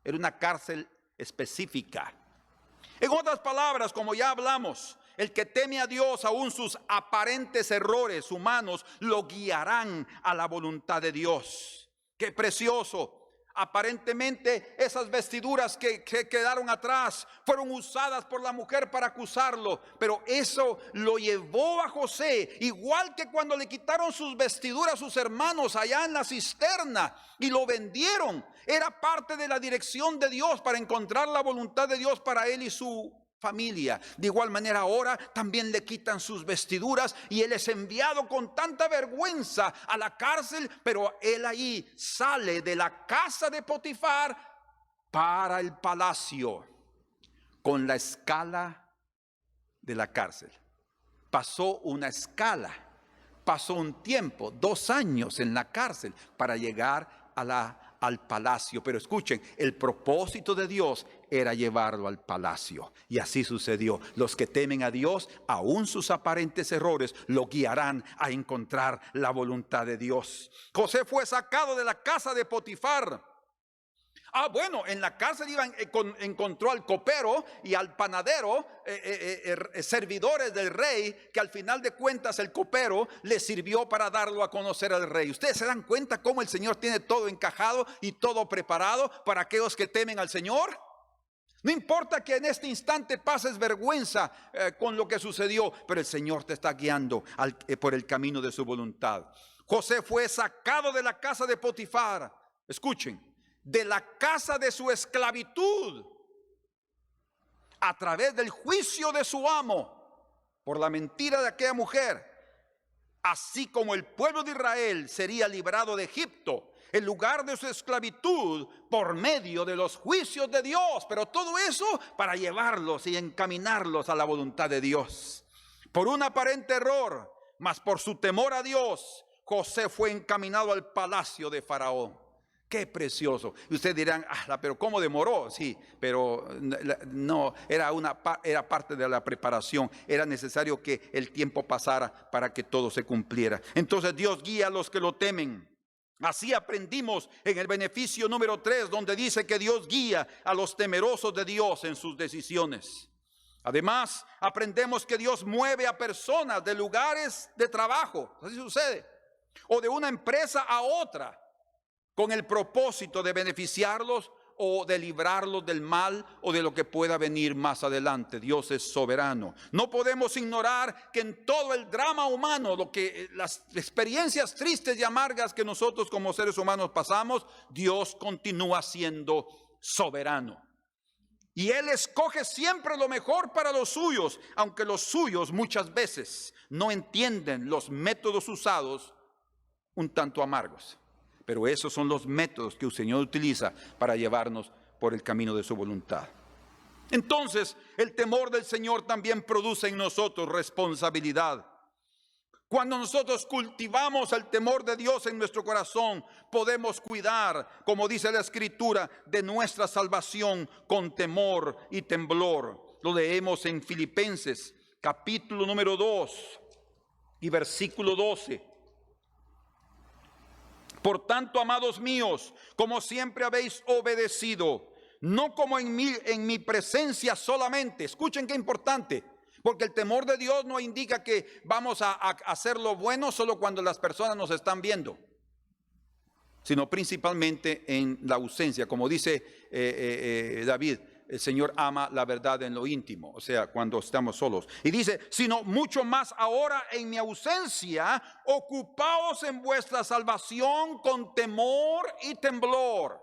Era una cárcel específica. En otras palabras, como ya hablamos, el que teme a Dios, aún sus aparentes errores humanos, lo guiarán a la voluntad de Dios. Qué precioso. Aparentemente esas vestiduras que quedaron atrás fueron usadas por la mujer para acusarlo, pero eso lo llevó a José, igual que cuando le quitaron sus vestiduras a sus hermanos allá en la cisterna y lo vendieron. Era parte de la dirección de Dios para encontrar la voluntad de Dios para él y su familia. De igual manera ahora también le quitan sus vestiduras y él es enviado con tanta vergüenza a la cárcel, pero él ahí sale de la casa de Potifar para el palacio con la escala de la cárcel. Pasó una escala, pasó un tiempo, 2 años en la cárcel para llegar al palacio. Pero escuchen, el propósito de Dios era llevarlo al palacio. Y así sucedió. Los que temen a Dios, aún sus aparentes errores, lo guiarán a encontrar la voluntad de Dios. José fue sacado de la casa de Potifar. Bueno, en la cárcel encontró al copero y al panadero, servidores del rey, que al final de cuentas el copero le sirvió para darlo a conocer al rey. Ustedes se dan cuenta cómo el Señor tiene todo encajado y todo preparado para aquellos que temen al Señor. No importa que en este instante pases vergüenza con lo que sucedió, pero el Señor te está guiando por el camino de su voluntad. José fue sacado de la casa de Potifar. Escuchen, de la casa de su esclavitud, a través del juicio de su amo por la mentira de aquella mujer, así como el pueblo de Israel sería librado de Egipto, el lugar de su esclavitud, por medio de los juicios de Dios. Pero todo eso para llevarlos y encaminarlos a la voluntad de Dios. Por un aparente error, mas por su temor a Dios, José fue encaminado al palacio de Faraón. Qué precioso. Y ustedes dirán, pero ¿cómo demoró? Sí, pero no, era parte de la preparación. Era necesario que el tiempo pasara para que todo se cumpliera. Entonces Dios guía a los que lo temen. Así aprendimos en el beneficio número 3, donde dice que Dios guía a los temerosos de Dios en sus decisiones. Además, aprendemos que Dios mueve a personas de lugares de trabajo, así sucede, o de una empresa a otra, con el propósito de beneficiarlos o de librarlos del mal o de lo que pueda venir más adelante. Dios es soberano. No podemos ignorar que en todo el drama humano, las experiencias tristes y amargas que nosotros como seres humanos pasamos, Dios continúa siendo soberano. Y Él escoge siempre lo mejor para los suyos, aunque los suyos muchas veces no entienden los métodos usados, un tanto amargos. Pero esos son los métodos que el Señor utiliza para llevarnos por el camino de su voluntad. Entonces, el temor del Señor también produce en nosotros responsabilidad. Cuando nosotros cultivamos el temor de Dios en nuestro corazón, podemos cuidar, como dice la Escritura, de nuestra salvación con temor y temblor. Lo leemos en Filipenses, capítulo número 2 y versículo 12. Por tanto, amados míos, como siempre habéis obedecido, no como en mi presencia solamente. Escuchen qué importante, porque el temor de Dios no indica que vamos a hacer lo bueno solo cuando las personas nos están viendo. sino principalmente en la ausencia. Como dice David, el Señor ama la verdad en lo íntimo, o sea, cuando estamos solos. Y dice, sino mucho más ahora en mi ausencia, ocupaos en vuestra salvación con temor y temblor.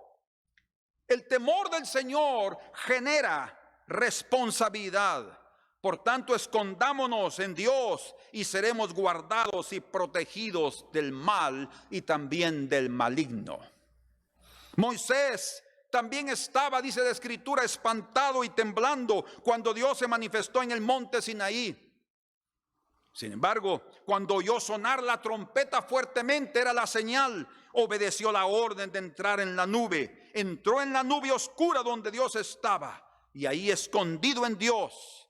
El temor del Señor genera responsabilidad. Por tanto, escondámonos en Dios y seremos guardados y protegidos del mal y también del maligno. Moisés también estaba, dice la Escritura, espantado y temblando cuando Dios se manifestó en el monte Sinaí. Sin embargo, cuando oyó sonar la trompeta fuertemente, era la señal. Obedeció la orden de entrar en la nube. Entró en la nube oscura donde Dios estaba. Y ahí, escondido en Dios,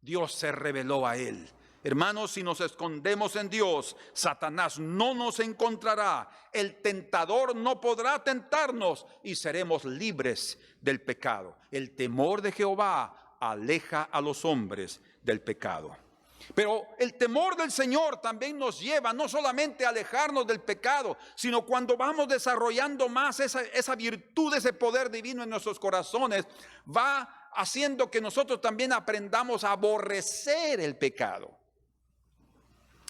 Dios se reveló a él. Hermanos, si nos escondemos en Dios, Satanás no nos encontrará. El tentador no podrá tentarnos y seremos libres del pecado. El temor de Jehová aleja a los hombres del pecado. Pero el temor del Señor también nos lleva no solamente a alejarnos del pecado, sino cuando vamos desarrollando más esa virtud, ese poder divino en nuestros corazones, va haciendo que nosotros también aprendamos a aborrecer el pecado.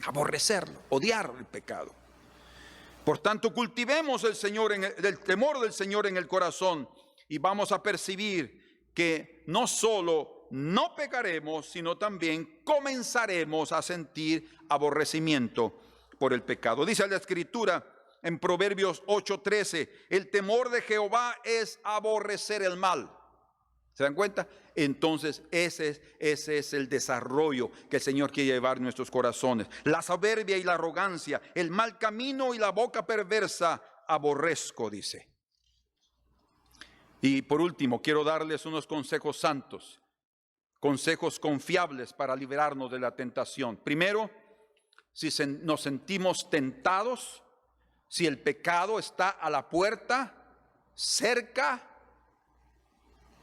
Aborrecerlo, odiar el pecado. Por tanto, cultivemos el temor del Señor en el corazón y vamos a percibir que no solo no pecaremos, sino también comenzaremos a sentir aborrecimiento por el pecado. Dice la Escritura en Proverbios 8:13, el temor de Jehová es aborrecer el mal. ¿Se dan cuenta? Entonces ese es el desarrollo que el Señor quiere llevar en nuestros corazones. La soberbia y la arrogancia, el mal camino y la boca perversa aborrezco, dice. Y por último, quiero darles unos consejos santos, consejos confiables para liberarnos de la tentación. Primero, si nos sentimos tentados, si el pecado está a la puerta, cerca,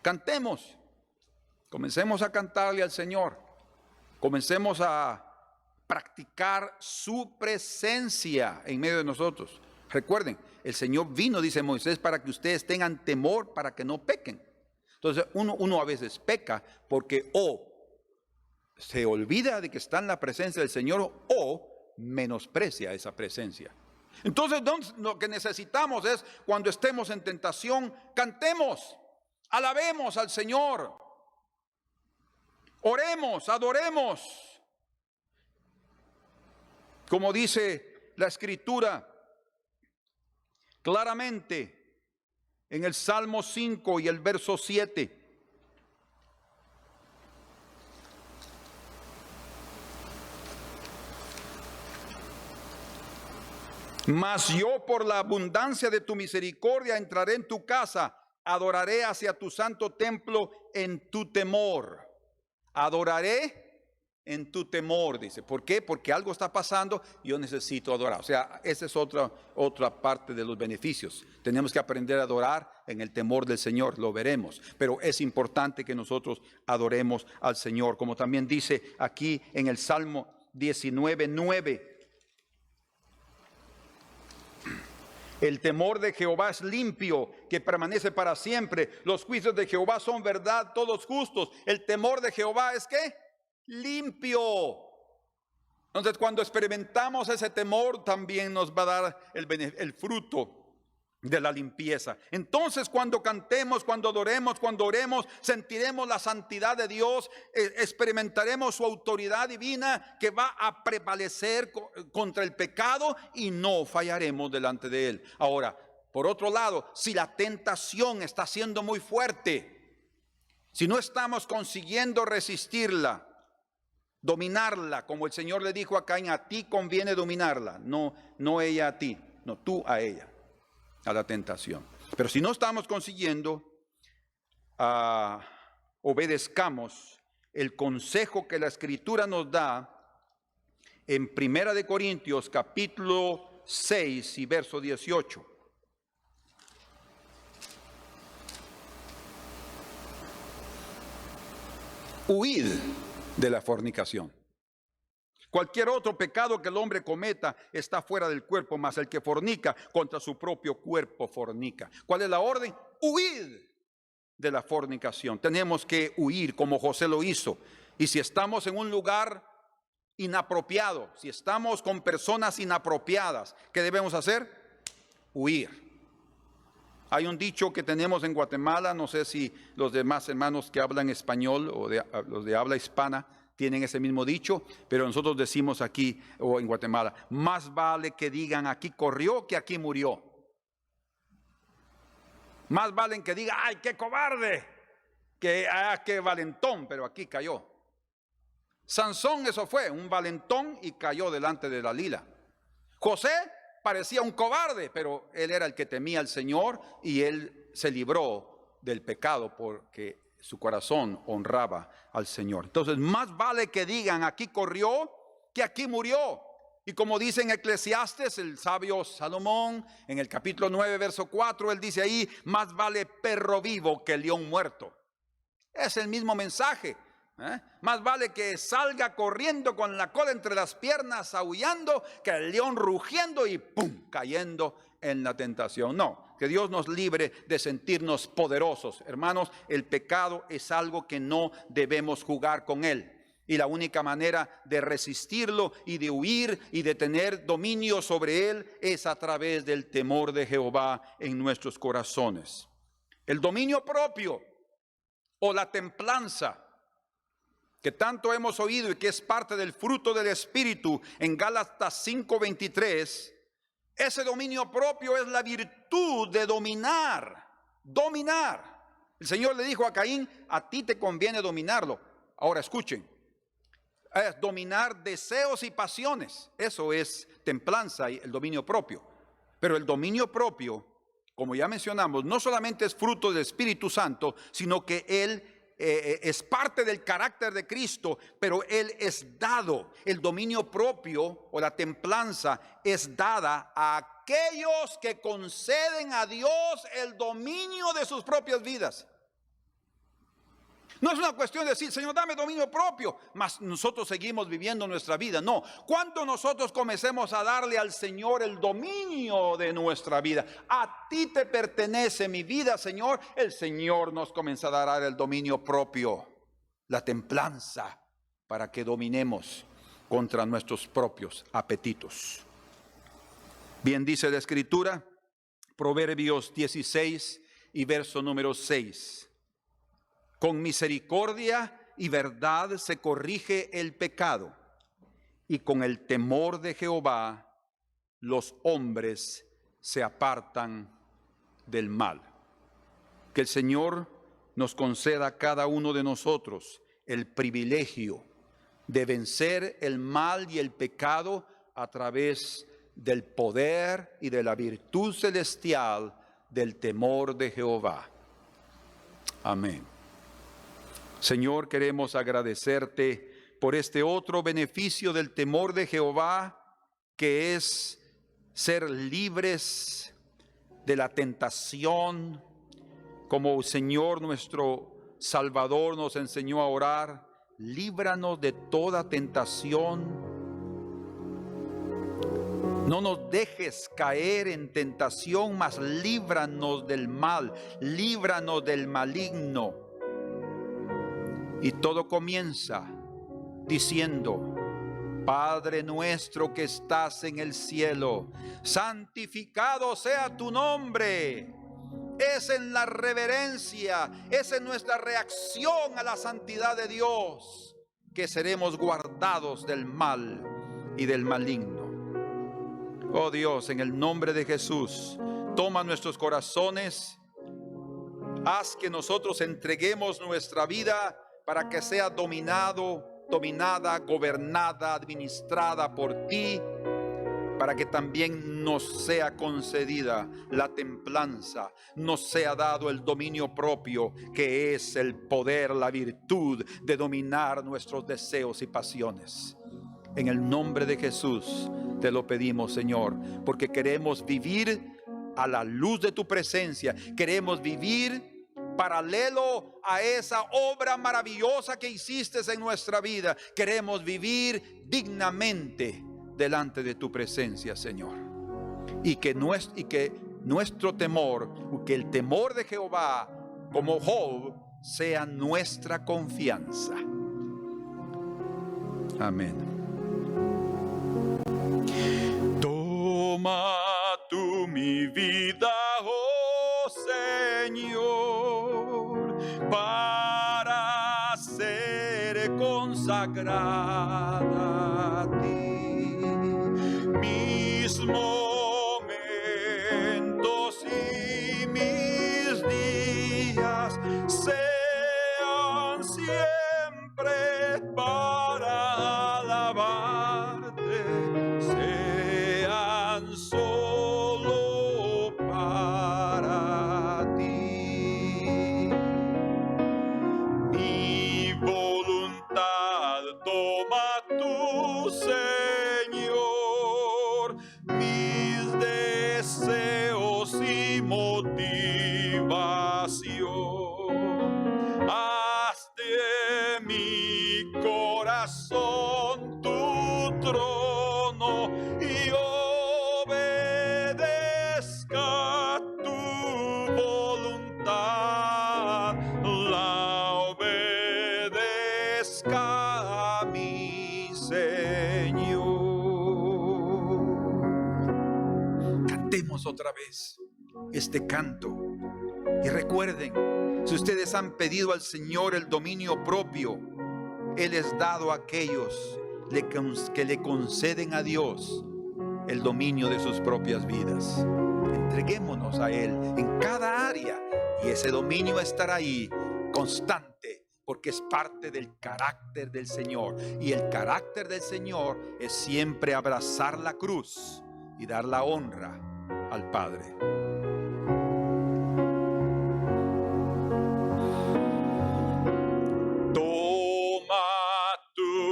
cantemos. Comencemos a cantarle al Señor. Comencemos a practicar su presencia en medio de nosotros. Recuerden, el Señor vino, dice Moisés, para que ustedes tengan temor, para que no pequen. Entonces uno a veces peca porque o se olvida de que está en la presencia del Señor o menosprecia esa presencia. Entonces lo que necesitamos es, cuando estemos en tentación, cantemos, alabemos al Señor, oremos, adoremos. Como dice la Escritura claramente en el Salmo 5 y el verso 7. Mas yo, por la abundancia de tu misericordia, entraré en tu casa, adoraré hacia tu santo templo en tu temor. Adoraré en tu temor, dice. ¿Por qué? Porque algo está pasando y yo necesito adorar. O sea, esa es otra parte de los beneficios. Tenemos que aprender a adorar en el temor del Señor, lo veremos. Pero es importante que nosotros adoremos al Señor, como también dice aquí en el Salmo 19:9. El temor de Jehová es limpio, que permanece para siempre. Los juicios de Jehová son verdad, todos justos. El temor de Jehová es ¿qué? Limpio. Entonces, cuando experimentamos ese temor, también nos va a dar el fruto de la limpieza. Entonces, cuando cantemos, cuando adoremos, cuando oremos, sentiremos la santidad de Dios, experimentaremos su autoridad divina que va a prevalecer contra el pecado y no fallaremos delante de él. Ahora, por otro lado, si la tentación está siendo muy fuerte, si no estamos consiguiendo resistirla, dominarla, como el Señor le dijo a Caín, a ti conviene dominarla, no ella a ti, no tú a ella, a la tentación. Pero si no estamos consiguiendo, obedezcamos el consejo que la Escritura nos da en 1 Corintios capítulo 6 y verso 18. Huid de la fornicación. Cualquier otro pecado que el hombre cometa está fuera del cuerpo, mas el que fornica contra su propio cuerpo fornica. ¿Cuál es la orden? Huid de la fornicación. Tenemos que huir como José lo hizo. Y si estamos en un lugar inapropiado, si estamos con personas inapropiadas, ¿qué debemos hacer? Huir. Hay un dicho que tenemos en Guatemala, no sé si los demás hermanos que hablan español o los de habla hispana tienen ese mismo dicho, pero nosotros decimos aquí o en Guatemala, más vale que digan aquí corrió que aquí murió. Más vale que diga, ay, qué cobarde, que qué valentón, pero aquí cayó. Sansón eso fue, un valentón y cayó delante de Dalila. José parecía un cobarde, pero él era el que temía al Señor y él se libró del pecado porque su corazón honraba al Señor. Entonces, más vale que digan aquí corrió que aquí murió. Y como dice en Eclesiastes, el sabio Salomón, en el capítulo 9, verso 4, él dice ahí, más vale perro vivo que león muerto. Es el mismo mensaje. Más vale que salga corriendo con la cola entre las piernas, aullando, que el león rugiendo y ¡pum!, cayendo en la tentación. No, que Dios nos libre de sentirnos poderosos. Hermanos, el pecado es algo que no debemos jugar con él. Y la única manera de resistirlo y de huir y de tener dominio sobre él es a través del temor de Jehová en nuestros corazones. El dominio propio o la templanza, que tanto hemos oído y que es parte del fruto del Espíritu en Gálatas 5:23, ese dominio propio es la virtud de dominar. El Señor le dijo a Caín, a ti te conviene dominarlo. Ahora escuchen, es dominar deseos y pasiones. Eso es templanza y el dominio propio. Pero el dominio propio, como ya mencionamos, no solamente es fruto del Espíritu Santo, sino que Él es parte del carácter de Cristo, pero Él es dado. El dominio propio o la templanza es dada a aquellos que conceden a Dios el dominio de sus propias vidas. No es una cuestión de decir, Señor, dame dominio propio, mas nosotros seguimos viviendo nuestra vida. No, cuando nosotros comencemos a darle al Señor el dominio de nuestra vida, a ti te pertenece mi vida, Señor, el Señor nos comenzará a dar el dominio propio, la templanza, para que dominemos contra nuestros propios apetitos. Bien dice la Escritura, Proverbios 16 y verso número 6. Con misericordia y verdad se corrige el pecado, y con el temor de Jehová los hombres se apartan del mal. Que el Señor nos conceda a cada uno de nosotros el privilegio de vencer el mal y el pecado a través del poder y de la virtud celestial del temor de Jehová. Amén. Señor, queremos agradecerte por este otro beneficio del temor de Jehová, que es ser libres de la tentación, como el Señor nuestro Salvador nos enseñó a orar. Líbranos de toda tentación. No nos dejes caer en tentación, mas líbranos del mal, líbranos del maligno. Y todo comienza diciendo, Padre nuestro que estás en el cielo, santificado sea tu nombre. Es en la reverencia, es en nuestra reacción a la santidad de Dios que seremos guardados del mal y del maligno. Oh Dios, en el nombre de Jesús, toma nuestros corazones, haz que nosotros entreguemos nuestra vida para que sea dominada, gobernada, administrada por ti, para que también nos sea concedida la templanza, nos sea dado el dominio propio, que es el poder, la virtud de dominar nuestros deseos y pasiones. En el nombre de Jesús te lo pedimos, Señor, porque queremos vivir a la luz de tu presencia, queremos vivir paralelo a esa obra maravillosa que hiciste en nuestra vida. Queremos vivir dignamente delante de tu presencia, Señor. Y que nuestro temor, que el temor de Jehová, como Job, sea nuestra confianza. Amén. Toma tú mi vida, oh Señor, para ser consagrada a ti. Mis momentos y mis días sean siempre para alabarte, sean solo para ti. Mi voluntad toma tú, Señor, mis deseos y motivación. Haz de mi corazón tu trono y obedezca tu voluntad, la obedezca a mi Señor. Cantemos otra vez este canto y recuerden, si ustedes han pedido al Señor el dominio propio, Él es dado a aquellos que le conceden a Dios el dominio de sus propias vidas. Entreguémonos a Él en cada área y ese dominio estará ahí constante, porque es parte del carácter del Señor. Y el carácter del Señor es siempre abrazar la cruz y dar la honra al Padre.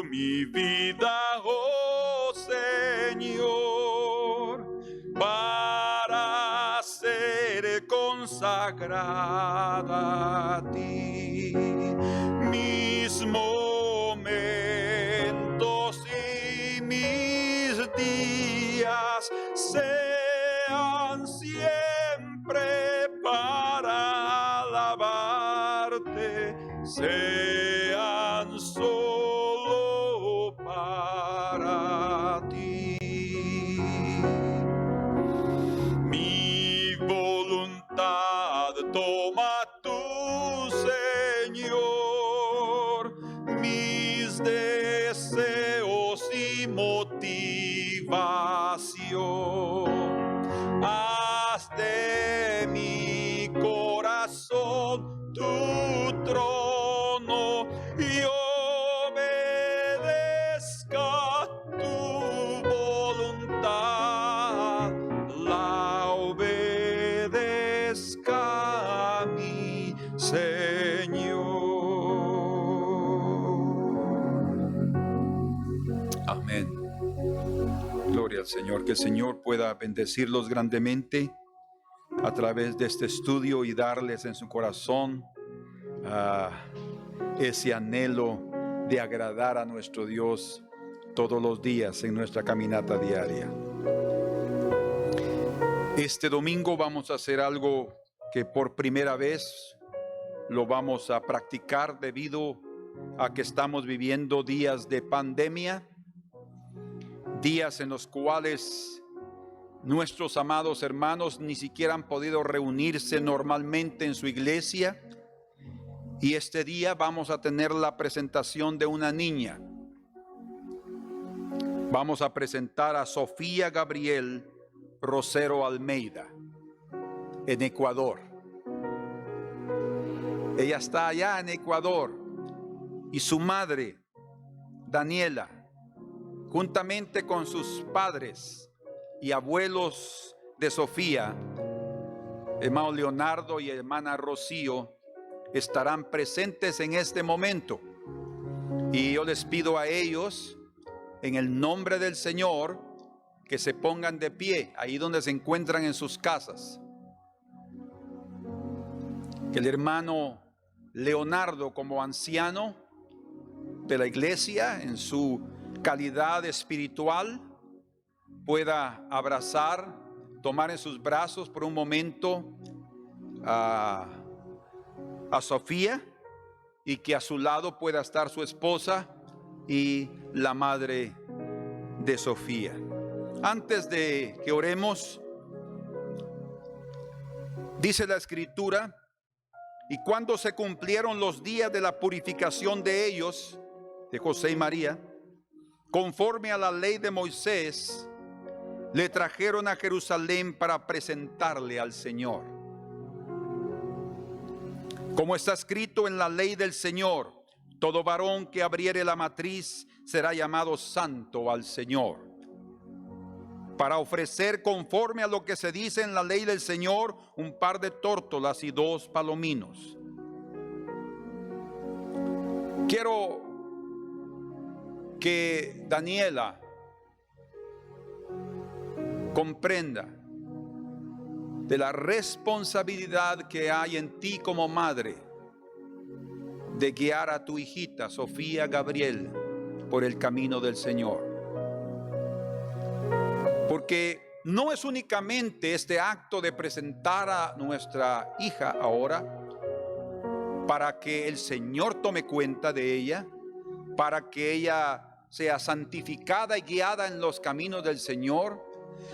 Mi vida, oh Señor, para ser consagrada a ti. Mis momentos y mis días sean siempre para alabarte, sean solo para ti. Mi voluntad toma tú, Señor, mis deseos y motivación. Haz de mi corazón tu trono y obedezca tu voluntad, la obedezca a mi Señor. Amén. Gloria al Señor. Que el Señor pueda bendecirlos grandemente a través de este estudio y darles en su corazón ese anhelo de agradar a nuestro Dios todos los días en nuestra caminata diaria. Este domingo vamos a hacer algo que por primera vez lo vamos a practicar debido a que estamos viviendo días de pandemia, días en los cuales nuestros amados hermanos ni siquiera han podido reunirse normalmente en su iglesia. Y este día vamos a tener la presentación de una niña. Vamos a presentar a Sofía Gabriel Rosero Almeida en Ecuador. Ella está allá en Ecuador y su madre, Daniela, juntamente con sus padres y abuelos de Sofía, hermano Leonardo y hermana Rocío, estarán presentes en este momento. Y yo les pido a ellos, en el nombre del Señor, que se pongan de pie ahí donde se encuentran en sus casas. Que el hermano Leonardo, como anciano de la iglesia, en su calidad espiritual, pueda abrazar, tomar en sus brazos por un momento a Sofía, y que a su lado pueda estar su esposa y la madre de Sofía. Antes de que oremos, dice la Escritura: y cuando se cumplieron los días de la purificación de ellos, de José y María, conforme a la ley de Moisés, le trajeron a Jerusalén para presentarle al Señor. Como está escrito en la ley del Señor, todo varón que abriere la matriz será llamado santo al Señor. Para ofrecer, conforme a lo que se dice en la ley del Señor, un par de tórtolas y 2 palominos. Quiero que Daniela comprenda de la responsabilidad que hay en ti como madre de guiar a tu hijita Sofía Gabriel por el camino del Señor. Porque no es únicamente este acto de presentar a nuestra hija ahora para que el Señor tome cuenta de ella, para que ella sea santificada y guiada en los caminos del Señor,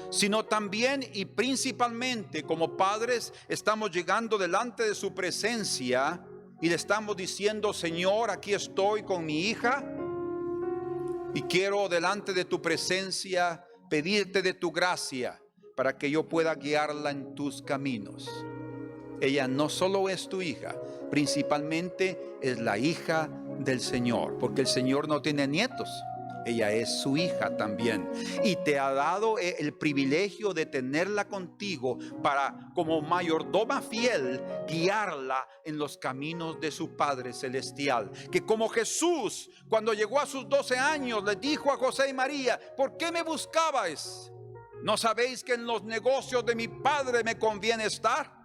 sino también y principalmente como padres estamos llegando delante de su presencia y le estamos diciendo: Señor, aquí estoy con mi hija y quiero delante de tu presencia pedirte de tu gracia para que yo pueda guiarla en tus caminos. Ella no solo es tu hija, principalmente es la hija del Señor, porque el Señor no tiene nietos. Ella es su hija también, y te ha dado el privilegio de tenerla contigo para, como mayordoma fiel, guiarla en los caminos de su Padre Celestial. Que como Jesús, cuando llegó a sus 12 años, le dijo a José y María: ¿por qué me buscabais? ¿No sabéis que en los negocios de mi Padre me conviene estar?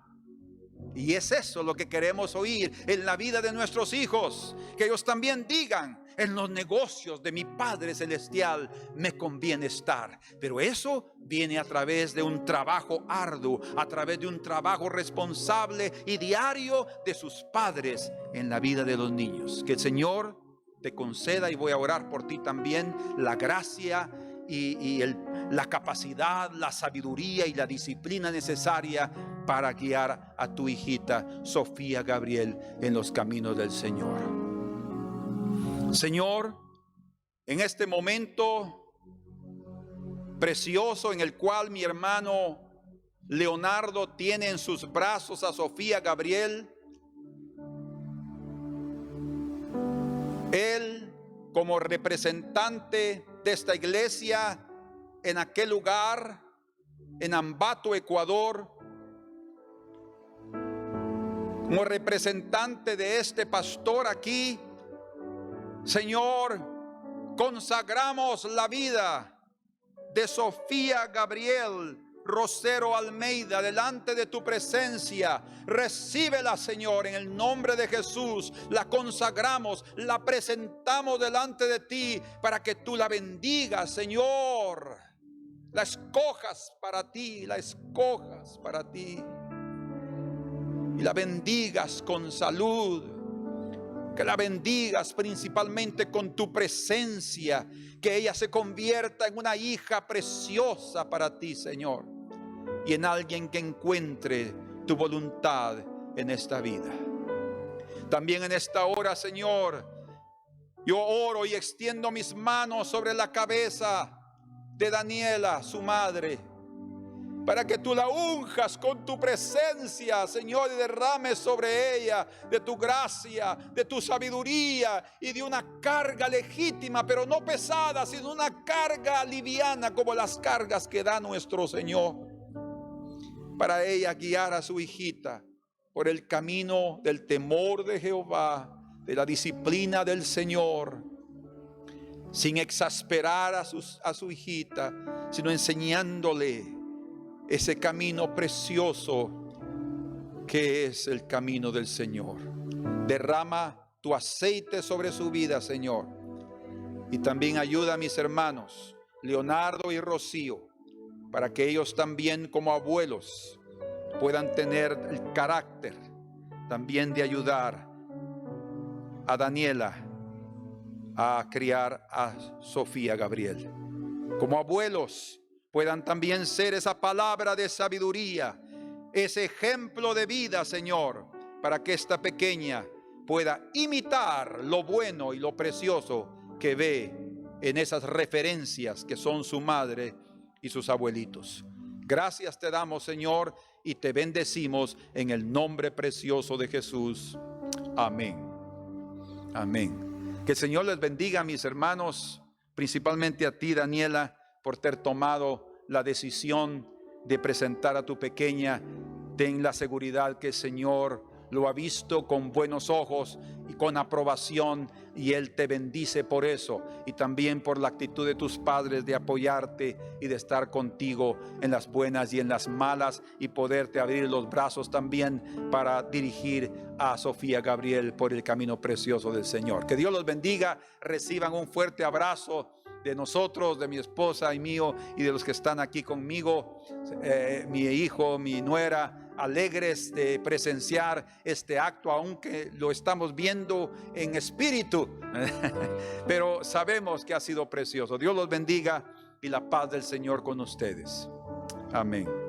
Y es eso lo que queremos oír en la vida de nuestros hijos, que ellos también digan: en los negocios de mi Padre Celestial me conviene estar. Pero eso viene a través de un trabajo arduo, a través de un trabajo responsable y diario de sus padres en la vida de los niños. Que el Señor te conceda, y voy a orar por ti también, la gracia y la capacidad, la sabiduría y la disciplina necesaria para guiar a tu hijita Sofía Gabriel en los caminos del Señor. Señor, en este momento precioso en el cual mi hermano Leonardo tiene en sus brazos a Sofía Gabriel, él, como representante de esta iglesia en aquel lugar, en Ambato, Ecuador, como representante de este pastor aquí, Señor, consagramos la vida de Sofía Gabriel Rosero Almeida delante de tu presencia. Recíbela, Señor, en el nombre de Jesús. La consagramos, la presentamos delante de ti para que tú la bendigas, Señor. La escojas para ti, la escojas para ti. Y la bendigas con salud. Que la bendigas principalmente con tu presencia. Que ella se convierta en una hija preciosa para ti, Señor. Y en alguien que encuentre tu voluntad en esta vida. También en esta hora, Señor, yo oro y extiendo mis manos sobre la cabeza de Daniela, su madre, para que tú la unjas con tu presencia, Señor, y derrames sobre ella de tu gracia, de tu sabiduría y de una carga legítima, pero no pesada, sino una carga liviana como las cargas que da nuestro Señor, para ella guiar a su hijita por el camino del temor de Jehová, de la disciplina del Señor, sin exasperar a su hijita, sino enseñándole ese camino precioso qué es el camino del Señor. Derrama tu aceite sobre su vida, Señor. Y también ayuda a mis hermanos, Leonardo y Rocío, para que ellos también como abuelos puedan tener el carácter también de ayudar a Daniela a criar a Sofía Gabriel. Como abuelos puedan también ser esa palabra de sabiduría, ese ejemplo de vida, Señor, para que esta pequeña pueda imitar lo bueno y lo precioso que ve en esas referencias que son su madre y sus abuelitos. Gracias te damos, Señor, y te bendecimos en el nombre precioso de Jesús. Amén. Amén. Que el Señor les bendiga, mis hermanos, principalmente a ti, Daniela, por ter tomado la decisión de presentar a tu pequeña. Ten la seguridad que el Señor lo ha visto con buenos ojos y con aprobación, y Él te bendice por eso, y también por la actitud de tus padres de apoyarte y de estar contigo en las buenas y en las malas, y poderte abrir los brazos también para dirigir a Sofía Gabriel por el camino precioso del Señor. Que Dios los bendiga. Reciban un fuerte abrazo de nosotros, de mi esposa y mío, y de los que están aquí conmigo, mi hijo, mi nuera, alegres de presenciar este acto, aunque lo estamos viendo en espíritu, pero sabemos que ha sido precioso. Dios los bendiga y la paz del Señor con ustedes. Amén.